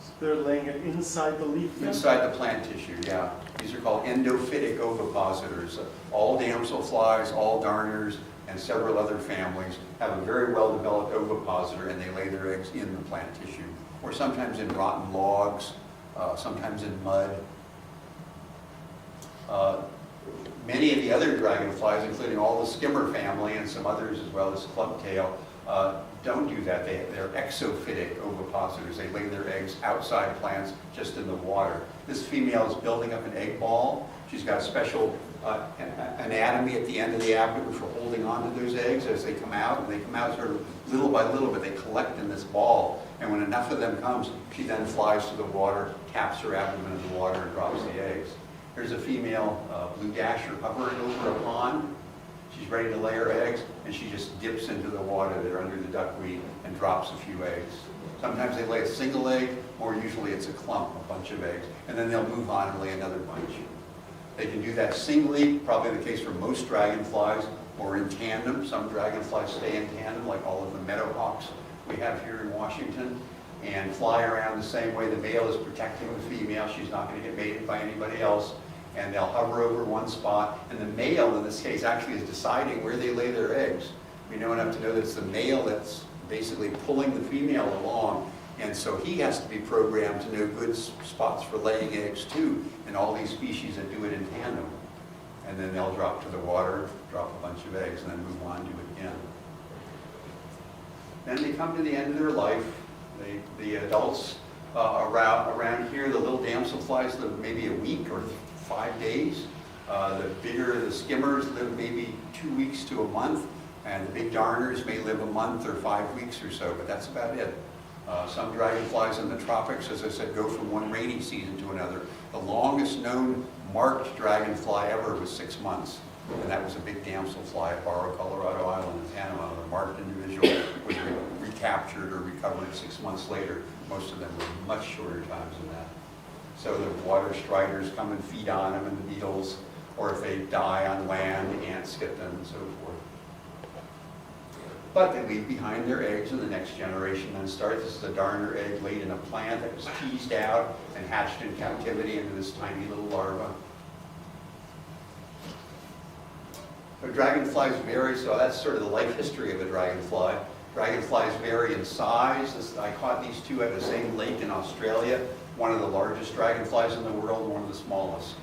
So they're laying it inside the leaf then? Inside the plant tissue, yeah. These are called endophytic ovipositors. All damselflies, all darners, and several other families have a very well-developed ovipositor, and they lay their eggs in the plant tissue, or sometimes in rotten logs, sometimes in mud. Many of the other dragonflies, including all the skimmer family and some others as well as clubtail, don't do that. They're exophytic ovipositors. They lay their eggs outside plants, just in the water. This female is building up an egg ball. She's got special anatomy at the end of the abdomen for holding on to those eggs as they come out. And they come out sort of little by little, but they collect in this ball. And when enough of them comes, she then flies to the water, taps her abdomen in the water, and drops the eggs. Here's a female blue dasher hovering over a pond. She's ready to lay her eggs, and she just dips into the water there under the duckweed and drops a few eggs. Sometimes they lay a single egg, or usually it's a clump, a bunch of eggs, and then they'll move on and lay another bunch. They can do that singly, probably the case for most dragonflies, or in tandem. Some dragonflies stay in tandem, like all of the meadowhawks we have here in Washington, and fly around the same way. The male is protecting the female. She's not going to get mated by anybody else. And they'll hover over one spot, and the male in this case actually is deciding where they lay their eggs. We know enough to know that it's the male that's basically pulling the female along, and so he has to be programmed to know good spots for laying eggs too, and all these species that do it in tandem. And then they'll drop to the water, drop a bunch of eggs, and then move on to it again. Then they come to the end of their life. The adults around here, the little damselflies live maybe a week or 5 days. The bigger the skimmers live maybe 2 weeks to a month, and the big darners may live a month or 5 weeks or so, but that's about it. Some dragonflies in the tropics, as I said, go from one rainy season to another. The longest known marked dragonfly ever was 6 months, and that was a big damselfly at Barrow, Colorado Island in Panama. The marked individual was recaptured or recovered 6 months later. Most of them were much shorter times than that. So the water striders come and feed on them, and the beetles, or if they die on land, the ants get them and so forth. But they leave behind their eggs, and the next generation then starts. This is a darner egg laid in a plant that was teased out and hatched in captivity into this tiny little larva. So dragonflies vary, so that's sort of the life history of a dragonfly. Dragonflies vary in size. I caught these two at the same lake in Australia. One of the largest dragonflies in the world, one of the smallest.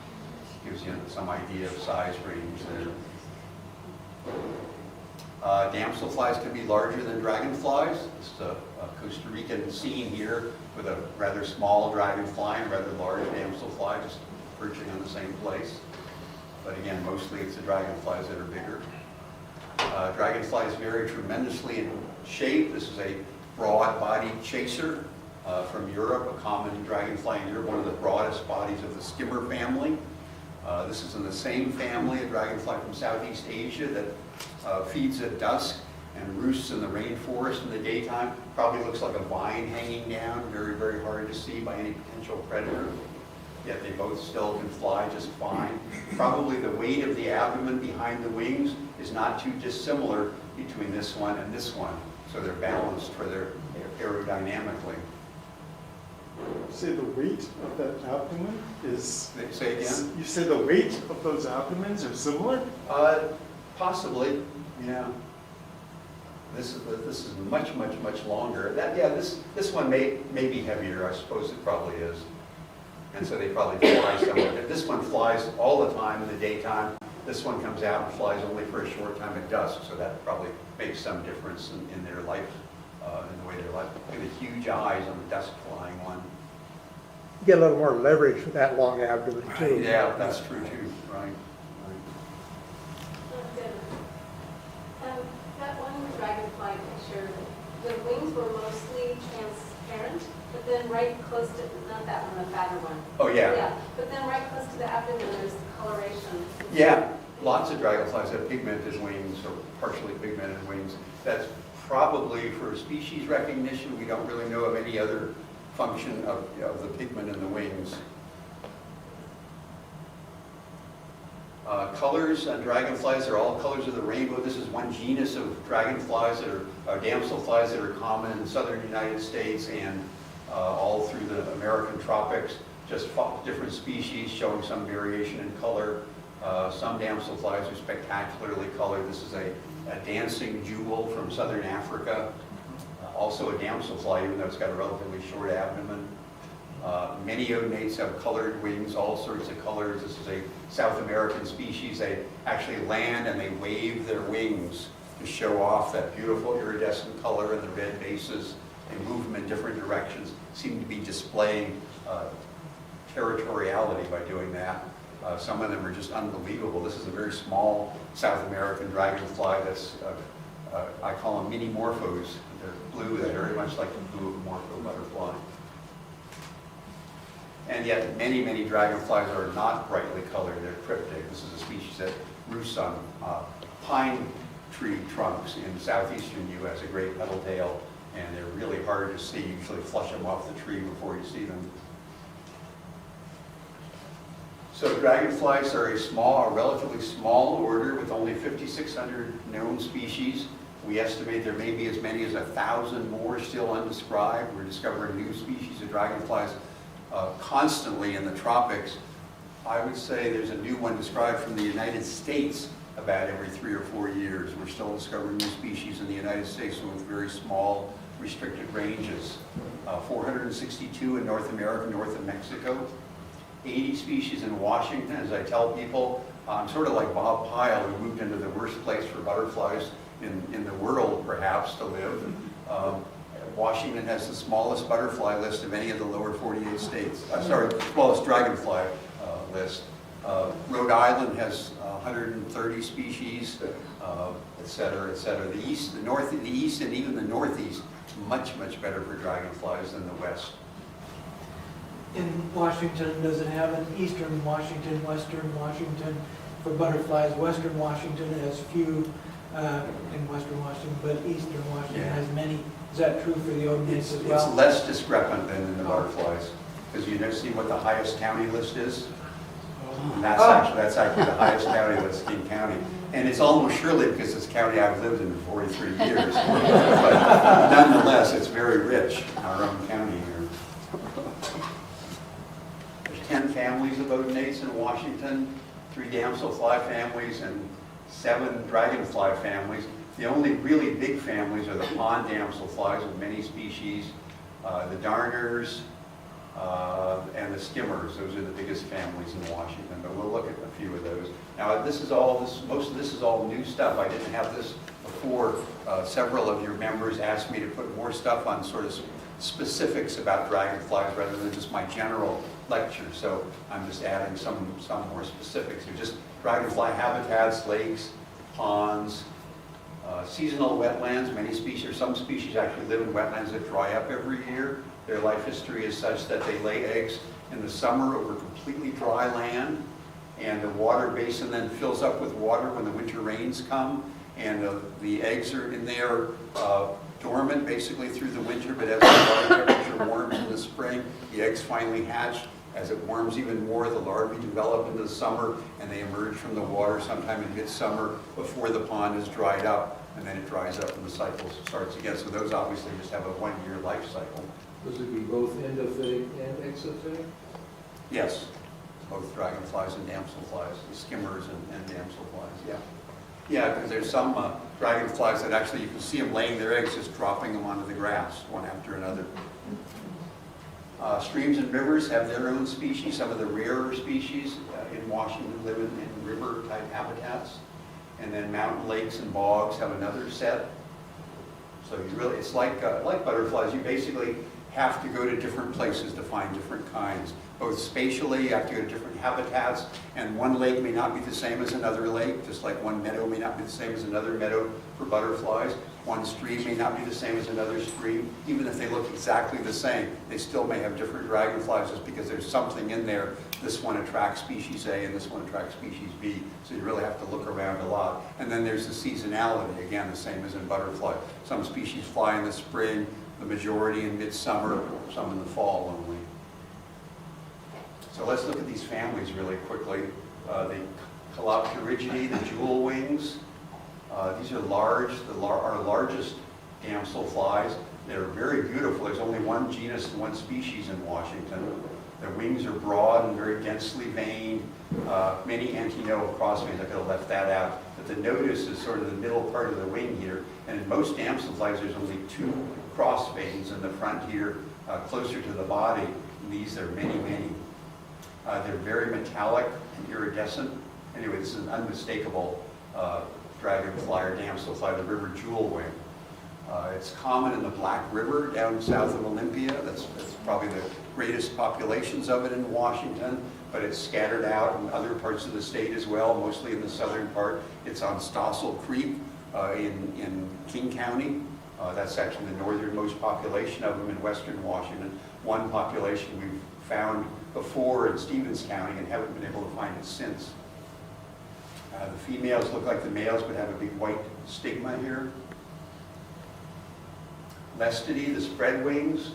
Gives you some idea of size range there. Damselflies can be larger than dragonflies. This is a Costa Rican scene here with a rather small dragonfly and a rather large damselfly just perching on the same place. But again, mostly it's the dragonflies that are bigger. Dragonflies vary tremendously in shape. This is a broad-bodied chaser from Europe, a common dragonfly in Europe, one of the broadest bodies of the skimmer family. This is in the same family, a dragonfly from Southeast Asia that feeds at dusk and roosts in the rainforest in the daytime. Probably looks like a vine hanging down, very, very hard to see by any potential predator. Yet they both still can fly just fine. Probably the weight of the abdomen behind the wings is not too dissimilar between this one and this one. So they're balanced for their aerodynamically. You say the weight of that abdomen is... Say again? You say the weight of those abdomens are similar? Possibly, yeah. This is much, much, much longer. This one may be heavier. I suppose it probably is. And so they probably fly somewhere. This one flies all the time in the daytime. This one comes out and flies only for a short time at dusk. So that probably makes some difference in their life, in the way their life. Look at the huge eyes on the dusk flying one. You get a little more leverage with that long abdomen too. Yeah, that's true too. Right. That one dragonfly picture the wings were mostly transparent, but then right close to, not that one, the fatter one. Oh, yeah. Yeah, but then right close to the abdomen, there's coloration. Yeah, lots of dragonflies have pigmented wings or partially pigmented wings. That's probably for species recognition. We don't really know of any other function of the pigment in the wings. Colors on dragonflies are all colors of the rainbow. This is one genus of dragonflies that are damselflies that are common in the southern United States and all through the American tropics. Just different species showing some variation in color. Some damselflies are spectacularly colored. This is a dancing jewel from southern Africa. Also a damselfly, even though it's got a relatively short abdomen. Many odonates have colored wings, all sorts of colors. This is a South American species. They actually land and they wave their wings to show off that beautiful iridescent color and the red bases. They move them in different directions, seem to be displaying territoriality by doing that. Some of them are just unbelievable. This is a very small South American dragonfly that's, I call them mini morphos. They're blue, they're very much like the blue of a morpho butterfly. And yet many, many dragonflies are not brightly colored, they're cryptic. This is a species that roosts on pine tree trunks in southeastern U.S., a great petal tail, and they're really hard to see. You usually flush them off the tree before you see them. So dragonflies are a relatively small order with only 5,600 known species. We estimate there may be as many as 1,000 more still undescribed. We're discovering new species of dragonflies constantly in the tropics. I would say there's a new one described from the United States about every 3 or 4 years. We're still discovering new species in the United States with very small restricted ranges. 462 in North America, north of Mexico. 80 species in Washington. As I tell people, I'm sort of like Bob Pyle, who moved into the worst place for butterflies in the world, perhaps, to live. Washington has the smallest butterfly list of any of the lower 48 states. Smallest dragonfly list. Rhode Island has 130 species, et cetera, et cetera. The east, the east, and even the northeast, much, much better for dragonflies than the west. In Washington, does it have an eastern Washington, western Washington for butterflies? Western Washington has few in western Washington, but eastern Washington has many. Is that true for the odonates as well? It's less discrepant than in the butterflies, because you never see what the highest county list is. And that's actually the highest county list, King County. And it's almost surely because it's a county I've lived in for 43 years. But nonetheless, it's very rich, our own county here. There's 10 families of odonates in Washington, 3 damselfly families, and 7 dragonfly families. The only really big families are the pond damselflies of many species, the darners, and the skimmers. Those are the biggest families in Washington, but we'll look at a few of those. Now, most of this is all new stuff. I didn't have this before. Several of your members asked me to put more stuff on sort of specifics about dragonflies rather than just my general lecture. So I'm just adding some more specifics. They're just dragonfly habitats, lakes, ponds, seasonal wetlands. Many species, some species actually live in wetlands that dry up every year. Their life history is such that they lay eggs in the summer over completely dry land, and the water basin then fills up with water when the winter rains come, and the eggs are in there dormant basically through the winter, but as the water temperature warms in the spring, the eggs finally hatch. As it warms even more, the larvae develop into the summer, and they emerge from the water sometime in midsummer before the pond is dried up, and then it dries up and the cycle starts again. So those obviously just have a 1-year life cycle. Those would be both endophytic and exophytic? Yes, both dragonflies and damselflies, the skimmers and damselflies, yeah. Yeah, because there's some dragonflies that actually, you can see them laying their eggs, just dropping them onto the grass, one after another. Streams and rivers have their own species. Some of the rarer species in Washington live in river-type habitats. And then mountain lakes and bogs have another set. So it's like butterflies. You basically have to go to different places to find different kinds. Both spatially, you have to go to different habitats, and one lake may not be the same as another lake, just like one meadow may not be the same as another meadow for butterflies. One stream may not be the same as another stream. Even if they look exactly the same, they still may have different dragonflies just because there's something in there. This one attracts species A and this one attracts species B, so you really have to look around a lot. And then there's the seasonality, again, the same as in butterfly. Some species fly in the spring, the majority in midsummer, some in the fall only. So let's look at these families really quickly. The Calopterigidae, the jewel wings. These are large, our largest damselflies. They're very beautiful. There's only one genus and one species in Washington. Their wings are broad and very densely veined. Many antennae crossveins, I could have left that out. But the nodus is sort of the middle part of the wing here. And in most damselflies, there's only 2 cross veins in the front here, closer to the body. And these, there are many, many. They're very metallic and iridescent. Anyway, this is an unmistakable dragonfly or damselfly, the river jewel wing. It's common in the Black River down south of Olympia. That's probably the greatest populations of it in Washington, but it's scattered out in other parts of the state as well, mostly in the southern part. It's on Stossel Creek in King County. That's actually the northernmost population of them in western Washington. One population we've found before in Stevens County and haven't been able to find it since. The females look like the males but have a big white stigma here. Lestidae, the spread wings.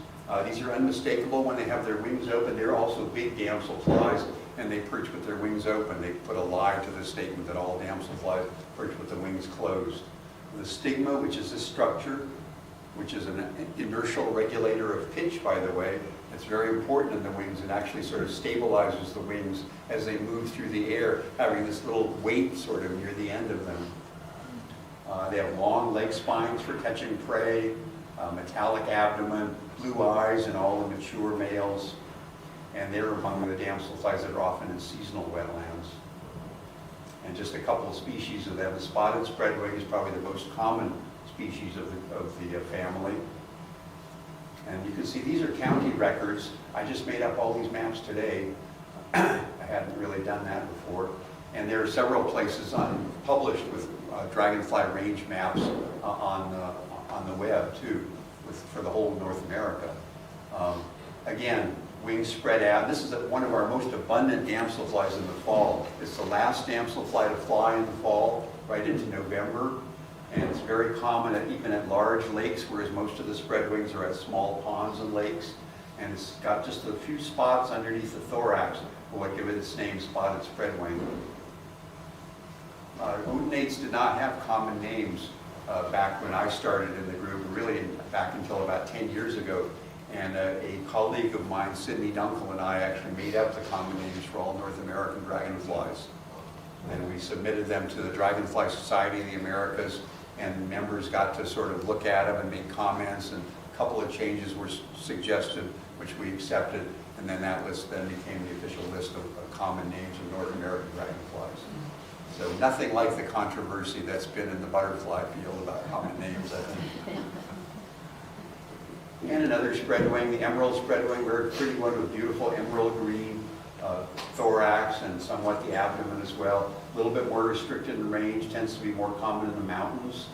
These are unmistakable when they have their wings open. They're also big damselflies, and they perch with their wings open. They put a lie to the statement that all damselflies perch with the wings closed. The stigma, which is this structure, which is an inertial regulator of pitch, by the way. It's very important in the wings. It actually sort of stabilizes the wings as they move through the air, having this little weight sort of near the end of them. They have long leg spines for catching prey, metallic abdomen, blue eyes in all the mature males, and they're among the damselflies that are often in seasonal wetlands. And just a couple of species of them. The spotted spreadwing is probably the most common species of the family. And you can see these are county records. I just made up all these maps today. I hadn't really done that before. And there are several places published with dragonfly range maps on the web too, for the whole of North America. Again, wings spread out. This is one of our most abundant damselflies in the fall. It's the last damselfly to fly in the fall, right into November. And it's very common even at large lakes, whereas most of the spreadwings are at small ponds and lakes. And it's got just a few spots underneath the thorax, what give it its name, spotted spreadwing. Utenates did not have common names back when I started in the group, really back until about 10 years ago. And a colleague of mine, Sidney Dunkel, and I actually made up the common names for all North American dragonflies. And we submitted them to the Dragonfly Society of the Americas, and members got to sort of look at them and make comments, and a couple of changes were suggested, which we accepted, and then that list then became the official list of common names of North American dragonflies. So nothing like the controversy that's been in the butterfly field about common names, I think. And another spreadwing, the emerald spreadwing, very pretty one with beautiful emerald green thorax and somewhat the abdomen as well. A little bit more restricted in range, tends to be more common in the mountains.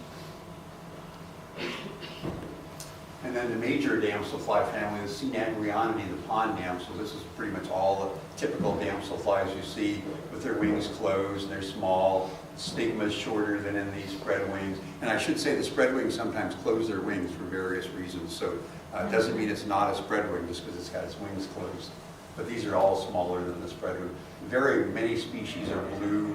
And then the major damselfly family, the Cynagrionidae, the pond damsels. This is pretty much all the typical damselflies you see with their wings closed. They're small, stigma is shorter than in these spread wings. And I should say the spread wings sometimes close their wings for various reasons. So it doesn't mean it's not a spread wing just because it's got its wings closed. But these are all smaller than the spread wing. Very many species are blue.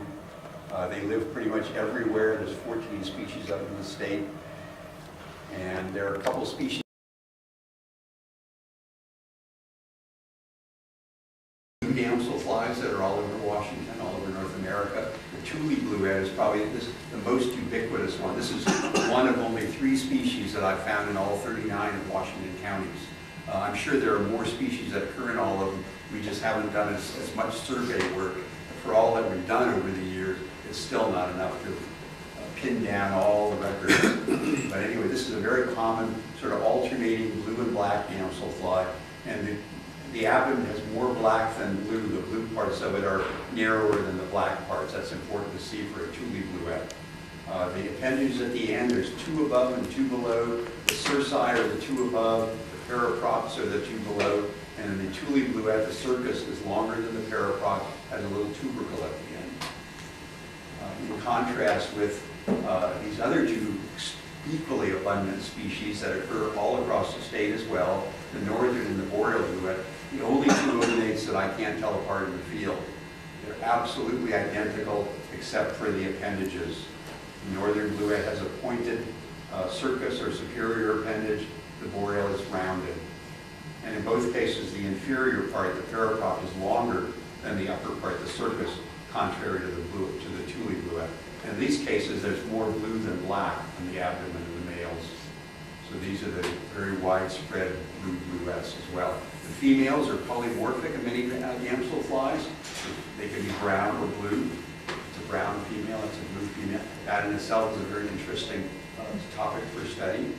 They live pretty much everywhere. There's 14 species up in the state. And there are a couple species of damselflies that are all over Washington, all over North America. The Thule bluehead is probably the most ubiquitous one. This is one of only 3 species that I found in all 39 of Washington counties. I'm sure there are more species that occur in all of them. We just haven't done as much survey work. For all that we've done over the years, it's still not enough to pin down all the records. But anyway, this is a very common sort of alternating blue and black damselfly. And the abdomen has more black than blue. The blue parts of it are narrower than the black parts. That's important to see for a tule bluette. The appendages at the end, there's 2 above and 2 below. The cerci are the 2 above. The paraprops are the 2 below. And in the tule bluette, the circus is longer than the paraprop, has a little tubercle at the end. In contrast with these other 2 equally abundant species that occur all across the state as well, the northern and the boreal bluette, the only 2 odonates that I can't tell apart in the field. They're absolutely identical except for the appendages. The northern bluette has a pointed circus or superior appendage. The boreal is rounded. And in both cases, the inferior part, the paraprop, is longer than the upper part, the circus, contrary to the tule bluette. And in these cases, there's more blue than black in the abdomen of the males. So these are the very widespread blue bluettes as well. The females are polymorphic in many damselflies. They can be brown or blue. It's a brown female, it's a blue female. That in itself is a very interesting topic for study.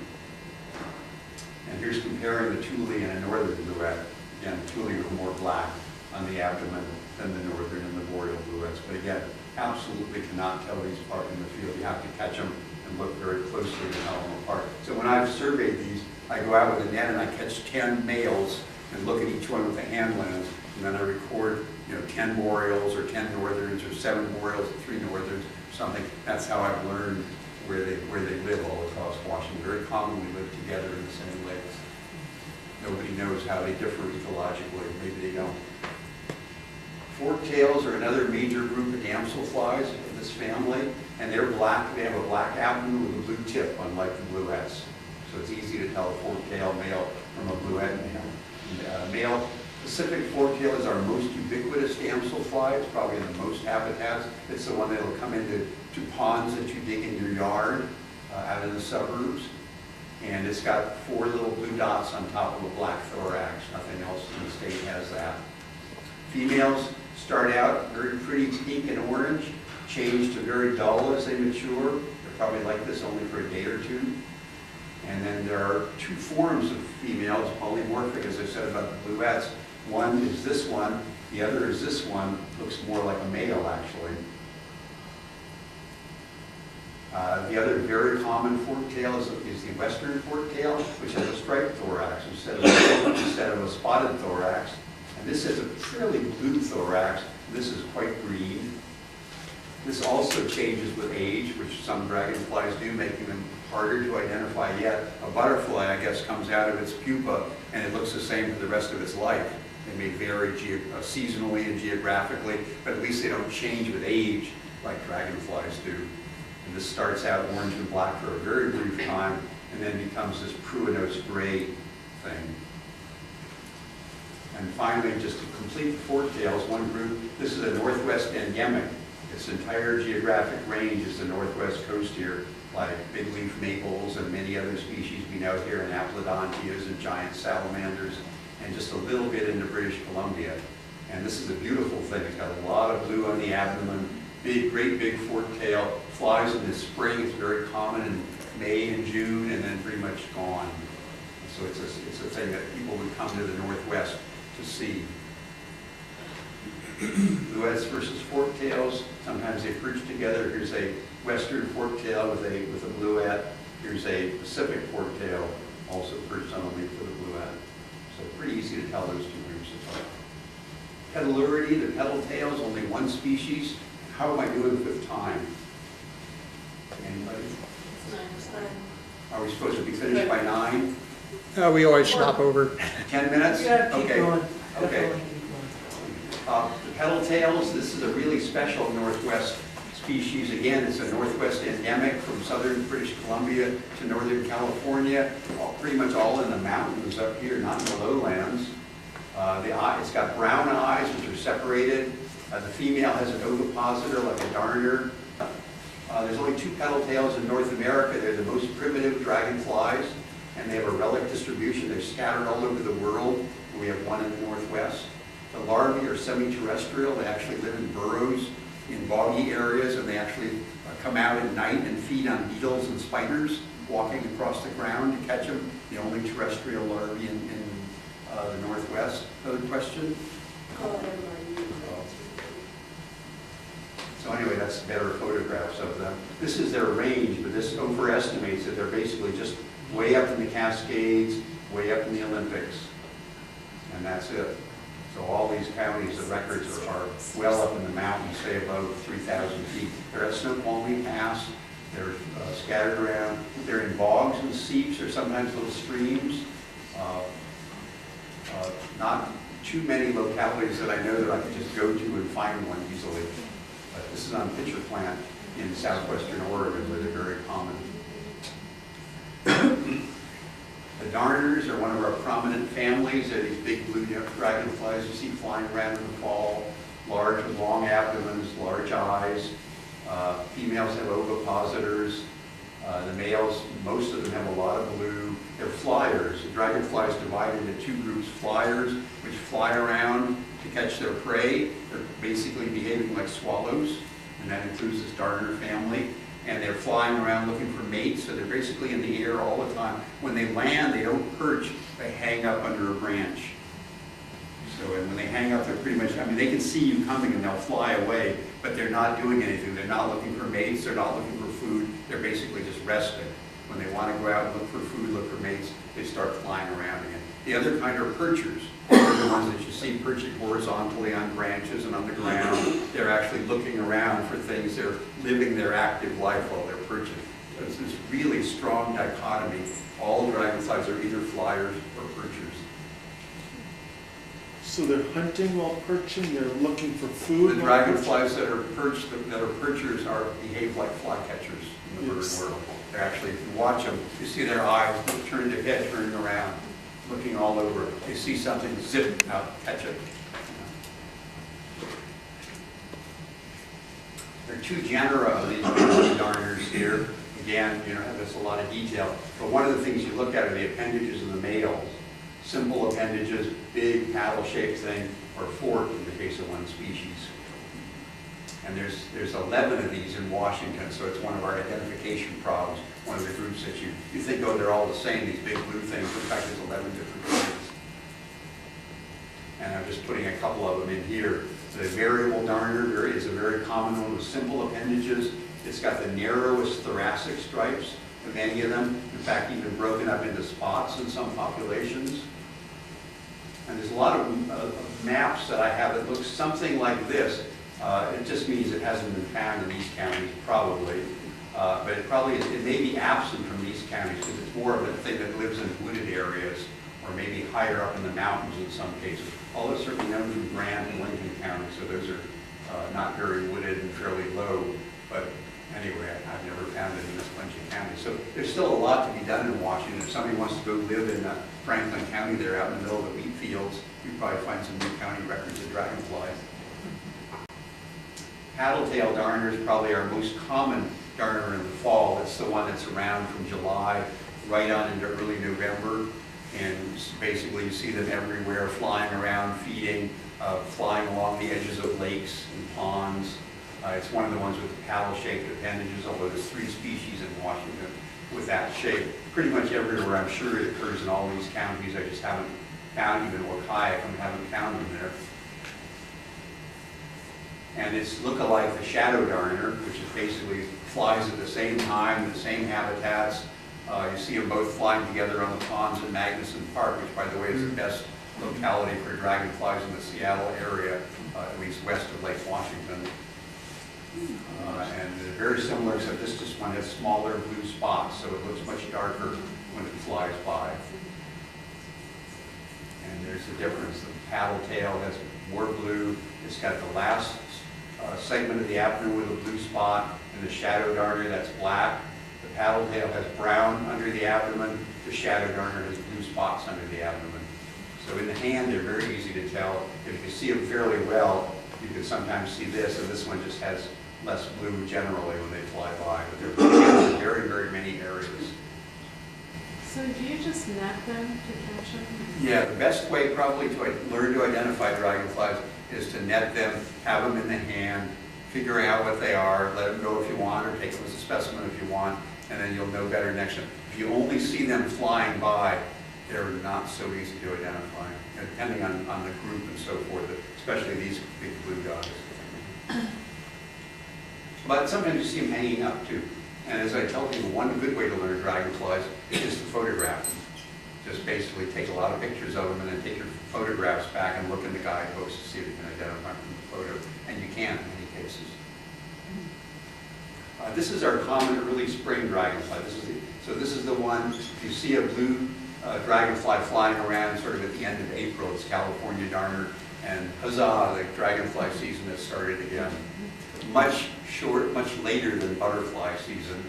And here's comparing the tule and a northern bluette. Again, the tule are more black on the abdomen than the northern and the boreal bluettes. But again, absolutely cannot tell these apart in the field. You have to catch them and look very closely to tell them apart. So when I've surveyed these, I go out with a net and I catch 10 males and look at each one with a hand lens, and then I record 10 boreals or 10 northerns or 7 boreals and 3 northerns or something. That's how I've learned where they live all across Washington. Very commonly live together in the same lakes. Nobody knows how they differ ecologically. Maybe they don't. Forktails are another major group of damselflies of this family, and they're black. They have a black abdomen with a blue tip, unlike the bluettes. So it's easy to tell a forktail male from a bluette male. Male Pacific forktail is our most ubiquitous damselfly. It's probably in the most habitats. It's the one that will come into ponds that you dig in your yard out in the suburbs. And it's got 4 little blue dots on top of a black thorax. Nothing else in the state has that. Females start out very pretty pink and orange, change to very dull as they mature. They're probably like this only for a day or 2. And then there are 2 forms of females, polymorphic, as I said about the bluettes. One is this one, the other is this one. Looks more like a male, actually. The other very common forktail is the western forktail, which has a striped thorax instead of a spotted thorax. And this is a fairly blue thorax. This is quite green. This also changes with age, which some dragonflies do, making them harder to identify yet. A butterfly, I guess, comes out of its pupa and it looks the same for the rest of its life. They may vary seasonally and geographically, but at least they don't change with age like dragonflies do. And this starts out orange and black for a very brief time and then becomes this pruinose gray thing. And finally, just to complete the forktails, one group, this is a northwest endemic. Its entire geographic range is the northwest coast here, like big leaf maples and many other species we know here, and aplodontias and giant salamanders, and just a little bit into British Columbia. And this is a beautiful thing. It's got a lot of blue on the abdomen, great big forktail, flies in the spring. It's very common in May and June, and then pretty much gone. So it's a thing that people would come to the northwest to see. Bluettes versus forktails. Sometimes they perch together. Here's a western forktail with a bluette. Here's a Pacific forktail, also perched on a leaf with a bluette. So pretty easy to tell those 2 groups apart. Petalurity, the petal tails, only 1 species. How am I doing with time? Anybody? It's 9. Are we supposed to be finished by 9? We always stop over. 10 minutes? Yeah, keep Okay. going. Okay. Definitely keep going. The petal tails, this is a really special northwest species. Again, it's a northwest endemic from southern British Columbia to northern California, pretty much all in the mountains up here, not in the lowlands. It's got brown eyes, which are separated. The female has an ovipositor like a darner. There's only 2 petal tails in North America. They're the most primitive dragonflies, and they have a relic distribution. They're scattered all over the world. We have 1 in the northwest. The larvae are semi-terrestrial. They actually live in burrows in boggy areas, and they actually come out at night and feed on beetles and spiders walking across the ground to catch them, the only terrestrial larvae in the Northwest. Other question? So anyway, that's better photographs of them. This is their range, but this overestimates that they're basically just way up in the Cascades, way up in the Olympics, and that's it. So all these counties, the records are well up in the mountains, say above 3,000 feet. They're at Snoqualmie Pass. They're scattered around. They're in bogs and seeps or sometimes little streams. Not too many localities that I know that I can just go to and find one easily. But this is on pitcher plant in southwestern Oregon where they're very common. The darners are one of our prominent families. They're these big blue dragonflies you see flying around in the fall. Large with long abdomens, large eyes. Females have ovipositors. The males, most of them have a lot of blue. They're flyers. The dragonflies divide into two groups. Flyers, which fly around to catch their prey. They're basically behaving like swallows, and that includes this darner family. And they're flying around looking for mates, so they're basically in the air all the time. When they land, they don't perch, they hang up under a branch. So and when they hang up, they're pretty much, I mean, they can see you coming and they'll fly away, but they're not doing anything. They're not looking for mates, they're not looking for food, they're basically just resting. When they want to go out and look for food, look for mates, they start flying around again. The other kind are perchers. They're the ones that you see perching horizontally on branches and on the ground. They're actually looking around for things. They're living their active life while they're perching. So it's this really strong dichotomy. All dragonflies are either flyers or perchers. So they're hunting while perching, they're looking for food. The dragonflies that are perched, that are perchers, behave like flycatchers in the bird world. They're actually, if you watch them, you see their eyes turn their head, turning around, looking all over. They see something, zip, out, catch it. There are two genera of these darners here. Again, there's a lot of detail. But one of the things you look at are the appendages of the males. Simple appendages, big paddle-shaped thing, or forked in the case of one species. And there's 11 of these in Washington, so it's one of our identification problems. One of the groups that you think, oh, they're all the same, these big blue things. In fact, there's 11 different kinds. And I'm just putting a couple of them in here. The variable darner is a very common one with simple appendages. It's got the narrowest thoracic stripes of any of them. In fact, even broken up into spots in some populations. And there's a lot of maps that I have that look something like this. It just means it hasn't been found in these counties, probably. But it may be absent from these counties because it's more of a thing that lives in wooded areas or maybe higher up in the mountains in some cases. Although it's certainly known from Grant and Lincoln County, so those are not very wooded and fairly low. But anyway, I've never found it in this bunch of counties. So there's still a lot to be done in Washington. If somebody wants to go live in Franklin County, they're out in the middle of the wheat fields, you probably find some new county records of dragonflies. Paddle-tail darner is probably our most common darner in the fall. It's the one that's around from July right on into early November. And basically you see them everywhere, flying around, feeding, flying along the edges of lakes and ponds. It's one of the ones with the paddle-shaped appendages, although there's 3 species in Washington with that shape. Pretty much everywhere, I'm sure it occurs in all these counties. I just haven't found even Wagar, and haven't found them there. And it's look-alike the shadow darner, which is basically flies at the same time, the same habitats. You see them both flying together on the ponds in Magnuson Park, which, by the way, is the best locality for dragonflies in the Seattle area, at least west of Lake Washington. And they're very similar, except this just one has smaller blue spots, so it looks much darker when it flies by. And there's the difference. The paddle tail has more blue. It's got the last segment of the abdomen with a blue spot, and the shadow darner, that's black. The paddle tail has brown under the abdomen. The shadow darner has blue spots under the abdomen. So in the hand, they're very easy to tell. If you see them fairly well, you can sometimes see this, and this one just has less blue generally when they fly by. But they're found in very, very many areas. So do you just net them to catch them? Yeah, the best way probably to learn to identify dragonflies is to net them, have them in the hand, figure out what they are, let them go if you want, or take them as a specimen if you want, and then you'll know better next time. If you only see them flying by, they're not so easy to identify, depending on the group and so forth, especially these big blue guys. But sometimes you see them hanging up too. And as I tell people, one good way to learn dragonflies is to photograph them. Just basically take a lot of pictures of them and then take your photographs back and look in the guidebooks to see if you can identify from the photo. And you can in many cases. This is our common early spring dragonfly. This is the one, if you see a blue dragonfly flying around sort of at the end of April, it's California darner, and huzzah, the dragonfly season has started again. Much later than butterfly season.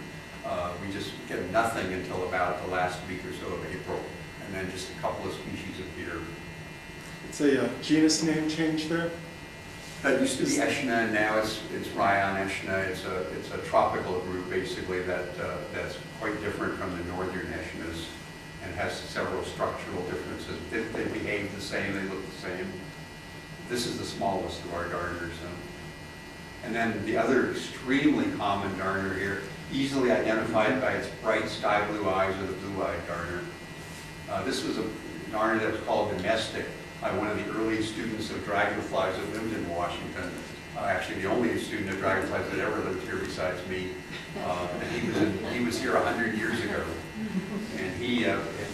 We just get nothing until about the last week or so of April, and then just a couple of species appear. It's a genus name change there? That used to be Eschina, and now it's Ryan Eschina. It's a tropical group basically that's quite different from the northern Eschinas and has several structural differences. They behave the same, they look the same. This is the smallest of our darners. And then the other extremely common darner here, easily identified by its bright sky blue eyes, or the blue-eyed darner. This was a darner that was called domestic by one of the early students of dragonflies that lived in Washington. Actually, the only student of dragonflies that ever lived here besides me. And he was here 100 years ago. And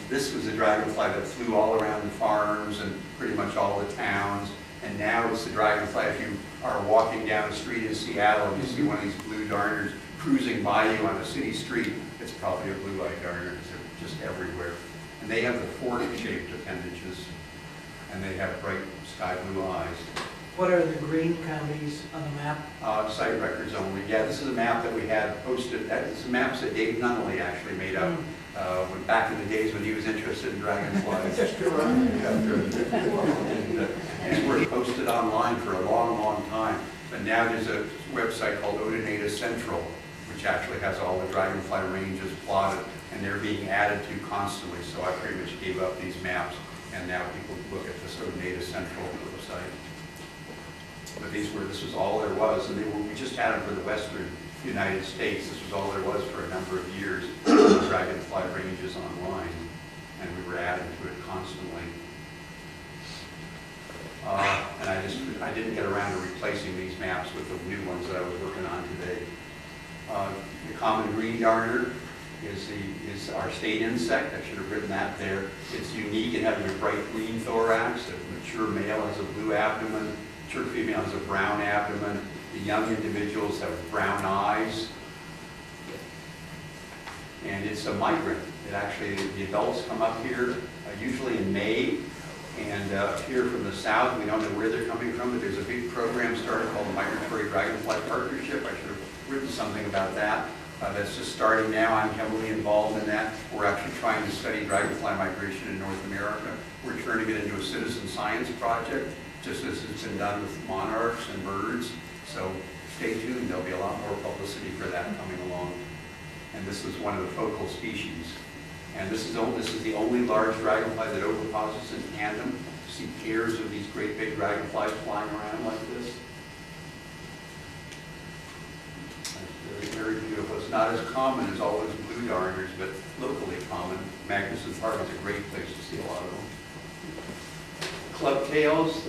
this was a dragonfly that flew all around the farms and pretty much all the towns. And now it's the dragonfly. If you are walking down the street in Seattle and you see one of these blue darners cruising by you on a city street, it's probably a blue-eyed darner. They're just everywhere. And they have the fork-shaped appendages, and they have bright sky blue eyes. What are the green counties on the map? Site records only. Yeah, this is a map that we had posted. This is maps that Dave Nunnally actually made up back in the days when he was interested in dragonflies. And these were posted online for a long, long time. But now there's a website called Odonata Central, which actually has all the dragonfly ranges plotted, and they're being added to constantly. So I pretty much gave up these maps, and now people look at this Odonata Central website. But this was all there was, and we just had them for the western United States. This was all there was for a number of years, the dragonfly ranges online, and we were adding to it constantly. And I didn't get around to replacing these maps with the new ones that I was working on today. The common green darner is our state insect. I should have written that there. It's unique in having a bright green thorax. A mature male has a blue abdomen. Mature female has a brown abdomen. The young individuals have brown eyes. And it's a migrant. The adults come up here usually in May, and here from the south. We don't know where they're coming from, but there's a big program started called the Migratory Dragonfly Partnership. I should have written something about that. That's just starting now. I'm heavily involved in that. We're actually trying to study dragonfly migration in North America. We're turning it into a citizen science project, just as it's been done with monarchs and birds. So stay tuned. There'll be a lot more publicity for that coming along. And this was one of the focal species. And this is the only large dragonfly that oviposits in tandem. You see pairs of these great big dragonflies flying around like this. That's very, very beautiful. It's not as common as all those blue darners, but locally common. Magnuson Park is a great place to see a lot of them. Clubtails,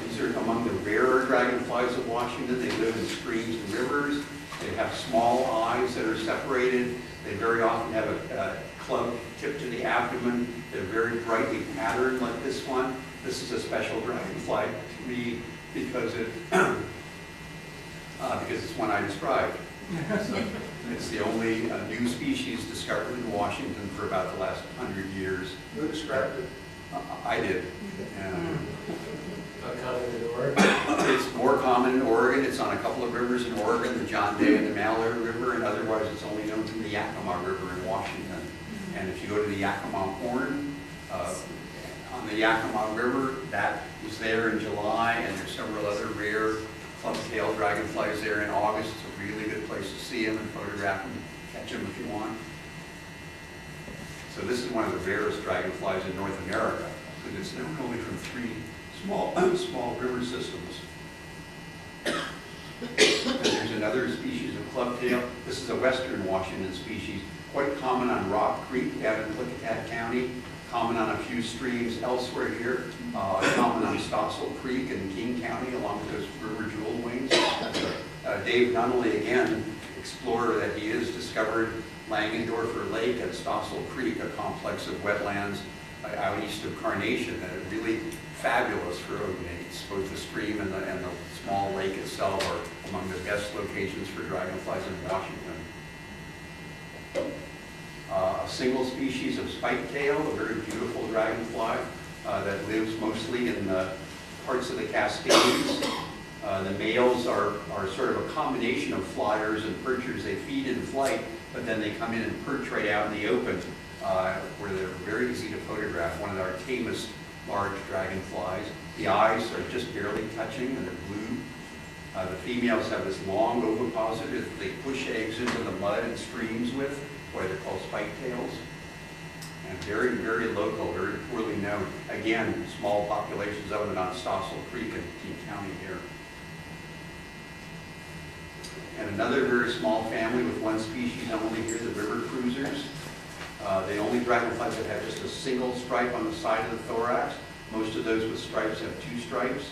these are among the rarer dragonflies of Washington. They live in streams and rivers. They have small eyes that are separated. They very often have a club tip to the abdomen. They're very brightly patterned like this one. This is a special dragonfly to me because it's one I described. So it's the only new species discovered in Washington for about the last 100 years. Who described it? I did. Not common in Oregon? It's more common in Oregon. It's on a couple of rivers in Oregon, the John Day and the Malheur River, and otherwise it's only known from the Yakima River in Washington. And if you go to the Yakima Horn, on the Yakima River, that is there in July, and there's several other rare club-tailed dragonflies there in August. It's a really good place to see them and photograph them, catch them if you want. So this is one of the rarest dragonflies in North America, because it's known only from 3 small river systems. And there's another species of clubtail. This is a western Washington species, quite common on Rock Creek down in Klickitat County, common on a few streams elsewhere here, common on Stossel Creek in King County along with those river jewel wings. Dave Nunnally, again, explorer that he is, discovered Langendorfer Lake and Stossel Creek, a complex of wetlands out east of Carnation that are really fabulous for odonates. Both the stream and the small lake itself are among the best locations for dragonflies in Washington. A single species of spiketail, a very beautiful dragonfly that lives mostly in the parts of the Cascades. The males are sort of a combination of flyers and perchers. They feed in flight, but then they come in and perch right out in the open, where they're very easy to photograph. One of our tamest large dragonflies. The eyes are just barely touching and they're blue. The females have this long ovipositor that they push eggs into the mud and streams with, why they're called spiketails. And very, very local, very poorly known. Again, small populations of them on Stossel Creek in King County here. And another very small family with one species only here, the river cruisers. The only dragonflies that have just a single stripe on the side of the thorax. Most of those with stripes have two stripes.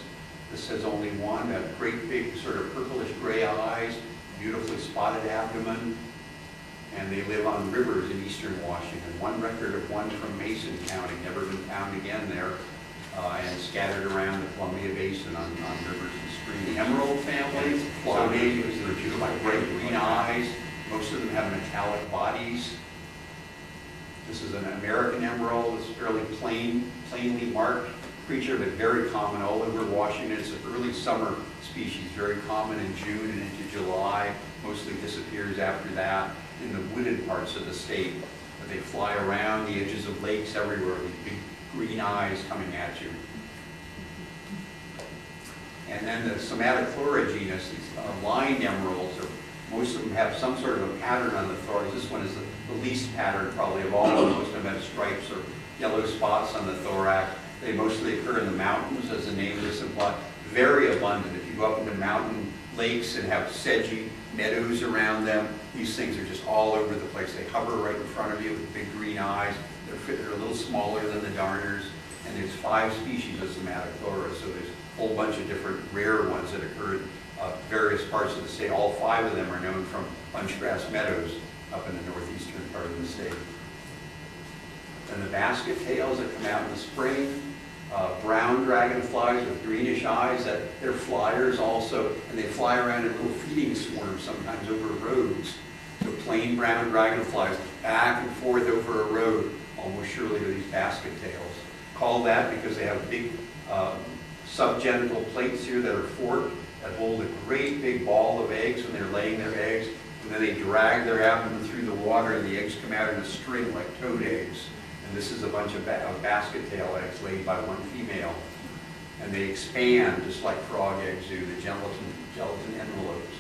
This has only one. They have great big sort of purplish gray eyes, beautifully spotted abdomen, and they live on rivers in eastern Washington. One record of one from Mason County, never been found again there, and scattered around the Columbia Basin on rivers and streams. The emerald family, Floridae, they're beautiful, bright green eyes. Most of them have metallic bodies. This is an American emerald. It's fairly plainly marked creature, but very common all over Washington. It's an early summer species, very common in June and into July. Mostly disappears after that in the wooded parts of the state. But they fly around the edges of lakes everywhere with big green eyes coming at you. And then the Somatochlora genus, these lined emeralds, most of them have some sort of a pattern on the thorax. This one is the least pattern probably of all. Most of them have stripes or yellow spots on the thorax. They mostly occur in the mountains, as the name of this implies. Very abundant. If you go up into mountain lakes and have sedgy meadows around them, these things are just all over the place. They hover right in front of you with big green eyes. They're a little smaller than the darners. And there's 5 species of Somatochlora, so there's a whole bunch of different rare ones that occur in various parts of the state. All 5 of them are known from bunchgrass meadows up in the northeastern part of the state. And the basket tails that come out in the spring, brown dragonflies with greenish eyes, that they're flyers also, and they fly around in little feeding swarms sometimes over roads. So plain brown dragonflies back and forth over a road, almost surely are these basket tails. Called that because they have big subgenital plates here that are forked, that hold a great big ball of eggs when they're laying their eggs, and then they drag their abdomen through the water and the eggs come out in a string like toad eggs. And this is a bunch of basket tail eggs laid by one female. And they expand just like frog eggs do, the gelatin envelopes.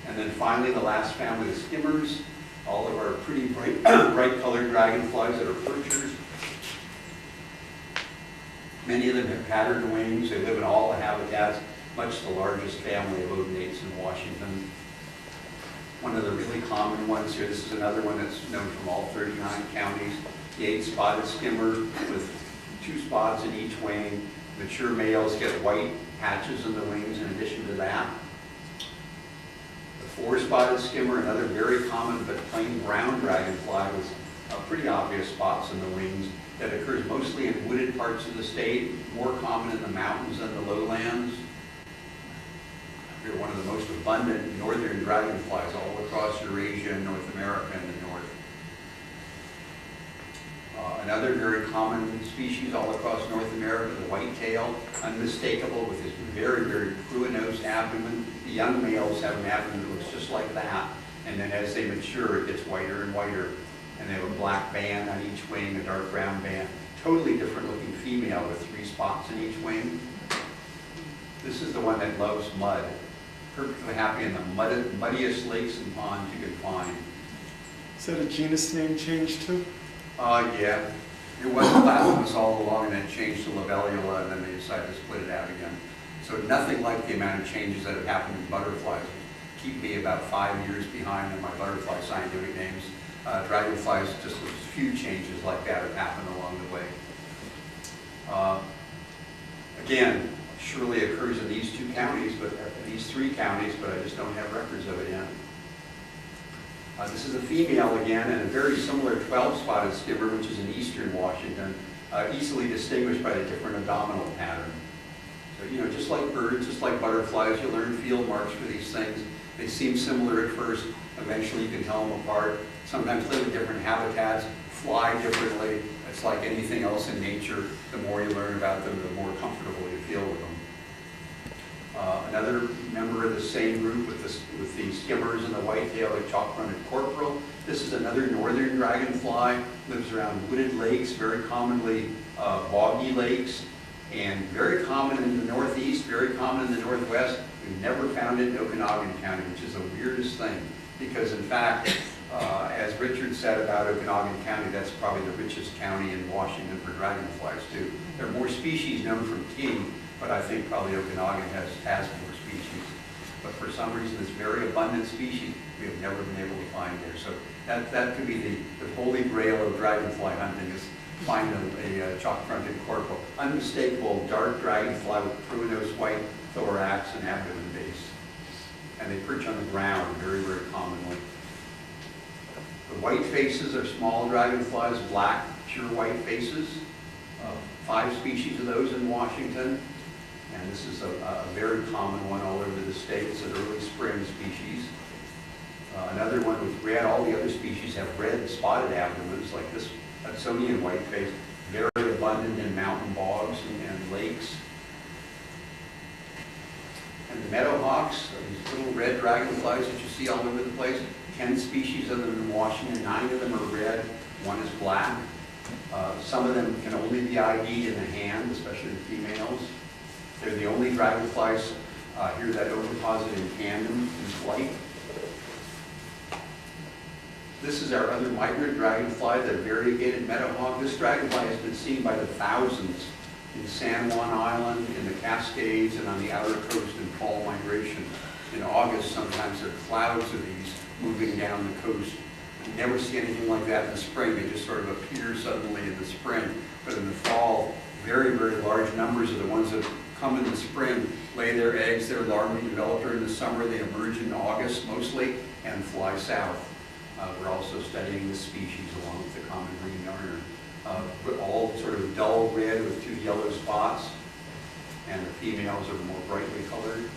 And then finally the last family of skimmers, all of our pretty bright colored dragonflies that are perchers. Many of them have patterned wings. They live in all the habitats, much the largest family of odonates in Washington. One of the really common ones here, this is another one that's known from all 39 counties, the 8-spotted skimmer with 2 spots in each wing. Mature males get white patches in the wings in addition to that. The 4-spotted skimmer, another very common but plain brown dragonfly with pretty obvious spots in the wings that occurs mostly in wooded parts of the state, more common in the mountains than the lowlands. They're one of the most abundant northern dragonflies all across Eurasia and North America in the north. Another very common species all across North America, the whitetail, unmistakable with his very, very pruinose abdomen. The young males have an abdomen that looks just like that, and then as they mature, it gets whiter and whiter. And they have a black band on each wing, a dark brown band. Totally different looking female with 3 spots in each wing. This is the one that loves mud. Perfectly happy in the muddiest lakes and ponds you can find. Is that a genus name change too? Yeah. It was Platypus all along and then changed to Libellula and then they decided to split it out again. So nothing like the amount of changes that have happened in butterflies. Keep me about 5 years behind in my butterfly scientific names. Dragonflies, just a few changes like that have happened along the way. Again, surely occurs in these 2 counties, but these 3 counties, but I just don't have records of it yet. This is a female again, and a very similar 12-spotted skimmer, which is in eastern Washington, easily distinguished by the different abdominal pattern. So, you know, just like birds, just like butterflies, you learn field marks for these things. They seem similar at first. Eventually, you can tell them apart. Sometimes live in different habitats, fly differently. It's like anything else in nature. The more you learn about them, the more comfortable you feel with them. Another member of the same group with the skimmers and the white-tailed chalk-fronted corporal. This is another northern dragonfly. Lives around wooded lakes, very commonly boggy lakes, and very common in the northeast, very common in the northwest. We've never found it in Okanagan County, which is the weirdest thing, because in fact, as Richard said about Okanagan County, that's probably the richest county in Washington for dragonflies too. There are more species known from King, but I think probably Okanagan has more species. But for some reason, this very abundant species we have never been able to find there. So that could be the holy grail of dragonfly hunting, is find a chalk-fronted corporal. Unmistakable dark dragonfly with pruinose white thorax and abdomen base. And they perch on the ground very, very commonly. The white faces are small dragonflies, black, pure white faces. 5 species of those in Washington. And this is a very common one all over the state. It's an early spring species. Another one with red, all the other species have red spotted abdomens, like this Hudsonian whiteface, very abundant in mountain bogs and lakes. And the meadowhawks, these little red dragonflies that you see all over the place, 10 species of them in Washington, 9 of them are red, 1 is black. Some of them can only be ID'd in the hand, especially the females. They're the only dragonflies here that oviposit in tandem in flight. This is our other migrant dragonfly, the variegated meadowhawk. This dragonfly has been seen by the thousands in San Juan Island, in the Cascades, and on the outer coast in fall migration. In August, sometimes there are clouds of these moving down the coast. You never see anything like that in the spring. They just sort of appear suddenly in the spring. But in the fall, very, very large numbers of the ones that come in the spring lay their eggs, their larvae develop during the summer. They emerge in August mostly and fly south. We're also studying this species along with the common green yarner. But all sort of dull red with 2 yellow spots, and the females are more brightly colored.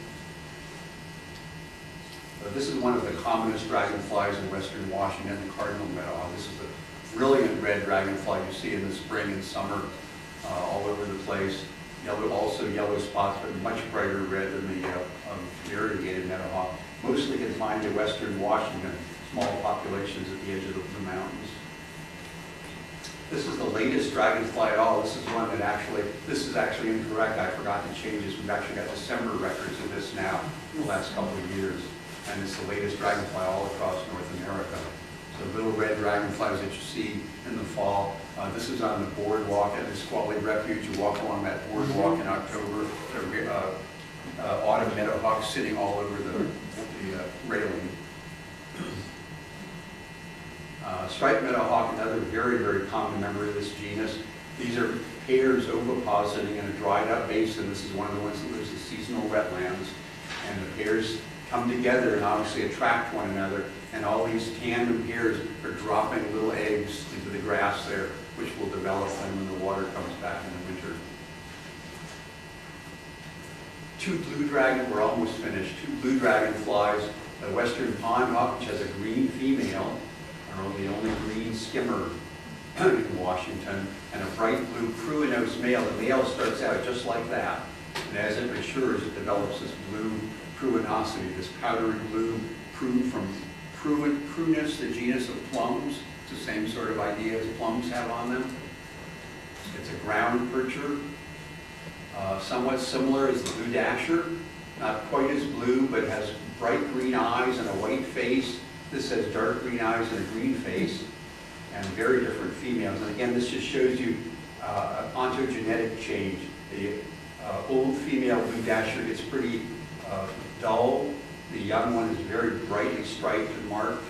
This is one of the commonest dragonflies in western Washington, the cardinal meadowhawk. This is a brilliant red dragonfly you see in the spring and summer all over the place. Also yellow spots, but much brighter red than the variegated meadowhawk. Mostly confined to western Washington, small populations at the edge of the Blue Mountains. This is the latest dragonfly at all. This is one that this is actually incorrect. I forgot to change this. We've actually got December records of this now in the last couple of years. And it's the latest dragonfly all across North America. So little red dragonflies that you see in the fall. This is on the boardwalk at Nisqually Refuge. You walk along that boardwalk in October. There are autumn meadowhawks sitting all over the railing. Striped meadowhawk, another very, very common member of this genus. These are pairs ovipositing in a dried up basin. This is one of the ones that lives in seasonal wetlands. And the pairs come together and obviously attract one another. And all these tandem pairs are dropping little eggs into the grass there, which will develop then when the water comes back in the winter. 2 blue dragon, we're almost finished. 2 blue dragonflies, the western pondhawk, which has a green female, the only green skimmer in Washington, and a bright blue pruinose male. The male starts out just like that, and as it matures, it develops this blue pruinosity, this powdery blue from prunus, the genus of plums. It's the same sort of idea as plums have on them. It's a ground percher, somewhat similar as the blue dasher, not quite as blue, but has bright green eyes and a white face. This has dark green eyes and a green face, and very different females. And again, this just shows you ontogenetic change. The Old female blue dasher gets pretty dull. The young one is very brightly striped and marked.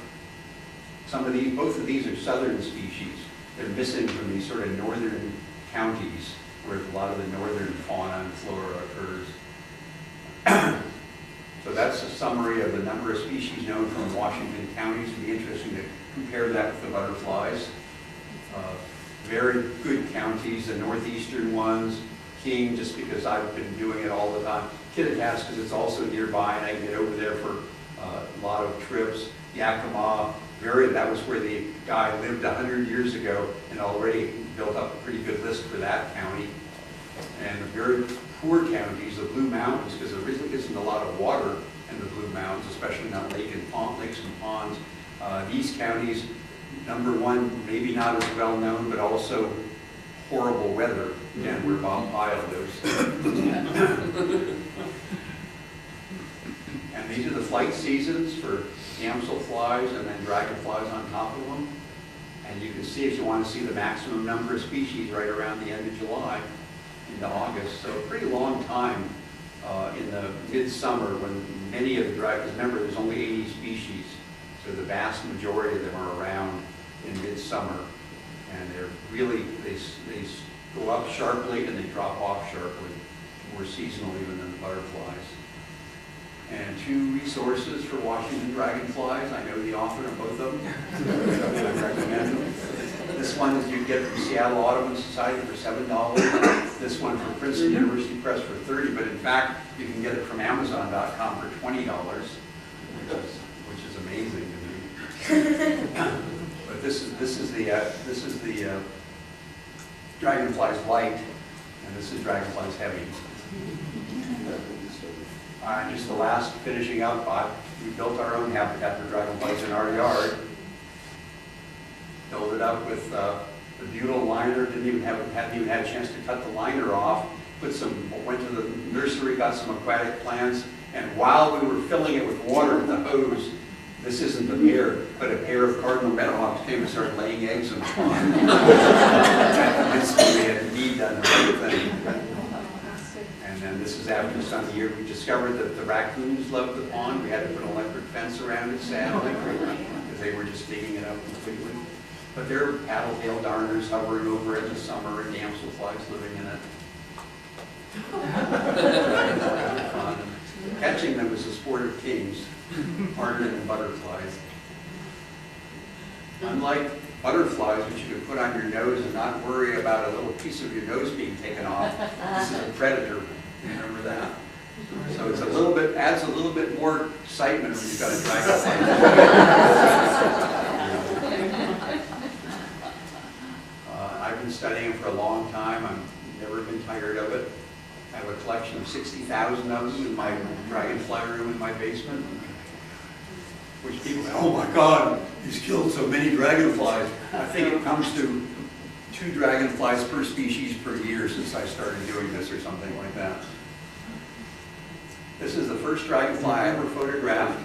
Both of these are southern species. They're missing from these sort of northern counties where a lot of the northern fauna and flora occurs. So that's a summary of the number of species known from Washington counties. It'd be interesting to compare that with the butterflies. Very good counties, the northeastern ones. King, just because I've been doing it all the time. Kittitas, because it's also nearby and I can get over there for a lot of trips. Yakima, that was where the guy lived 100 years ago and already built up a pretty good list for that county. And the very poor counties, the Blue Mountains, because there really isn't a lot of water in the Blue Mountains, especially not lakes and ponds. These counties, number one, maybe not as well known, but also horrible weather. Again, where Bob Pyle lives. And these are the flight seasons for damselflies and then dragonflies on top of them. And you can see, if you want to see the maximum number of species, right around the end of July into August. So a pretty long time in the midsummer when many of the dragons, remember there's only 80 species, so the vast majority of them are around in midsummer. And they're really, they go up sharply and they drop off sharply, more seasonal even than the butterflies. And 2 resources for Washington dragonflies. I know the author of both of them. I recommend them. This one is you get from Seattle Audubon Society for $7. This one from Princeton University Press for $30. But in fact, you can get it from Amazon.com for $20, which is amazing to me. But this is the Dragonflies Light, and this is Dragonflies Heavy. Just the last finishing up, we built our own habitat for dragonflies in our yard. Built it up with the butyl liner. Hadn't even had a chance to cut the liner off. Went to the nursery, got some aquatic plants, and while we were filling it with water with the hose, this isn't a pair, but a pair of cardinal meadowhawks came and started laying eggs in the pond. We had a need done for everything. And then this is after some year, we discovered that the raccoons loved the pond. We had to put an electric fence around it, sadly, because they were just digging it up completely. But there are paddle-tailed darners hovering over it in the summer and damselflies living in it. Fun. Catching them is a sport of kings, harder than butterflies. Unlike butterflies, which you can put on your nose and not worry about a little piece of your nose being taken off, this is a predator. Remember that? So it's adds a little bit more excitement when you've got a dragonfly. I've been studying them for a long time. I've never been tired of it. I have a collection of 60,000 of them in my dragonfly room in my basement. Which people say, oh my God, he's killed so many dragonflies. I think it comes to 2 dragonflies per species per year since I started doing this or something like that. This is the first dragonfly I ever photographed,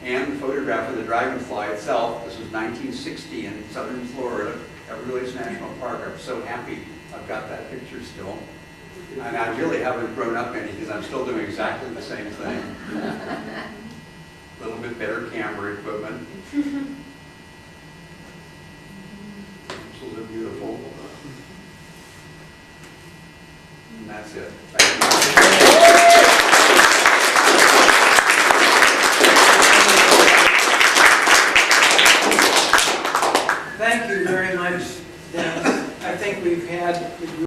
and the photograph of the dragonfly itself. This was 1960 in southern Florida at Ruiz National Park. I'm so happy I've got that picture still. And I really haven't grown up any because I'm still doing exactly the same thing. A little bit better camera equipment. Pixels are beautiful. And that's it. Thank you.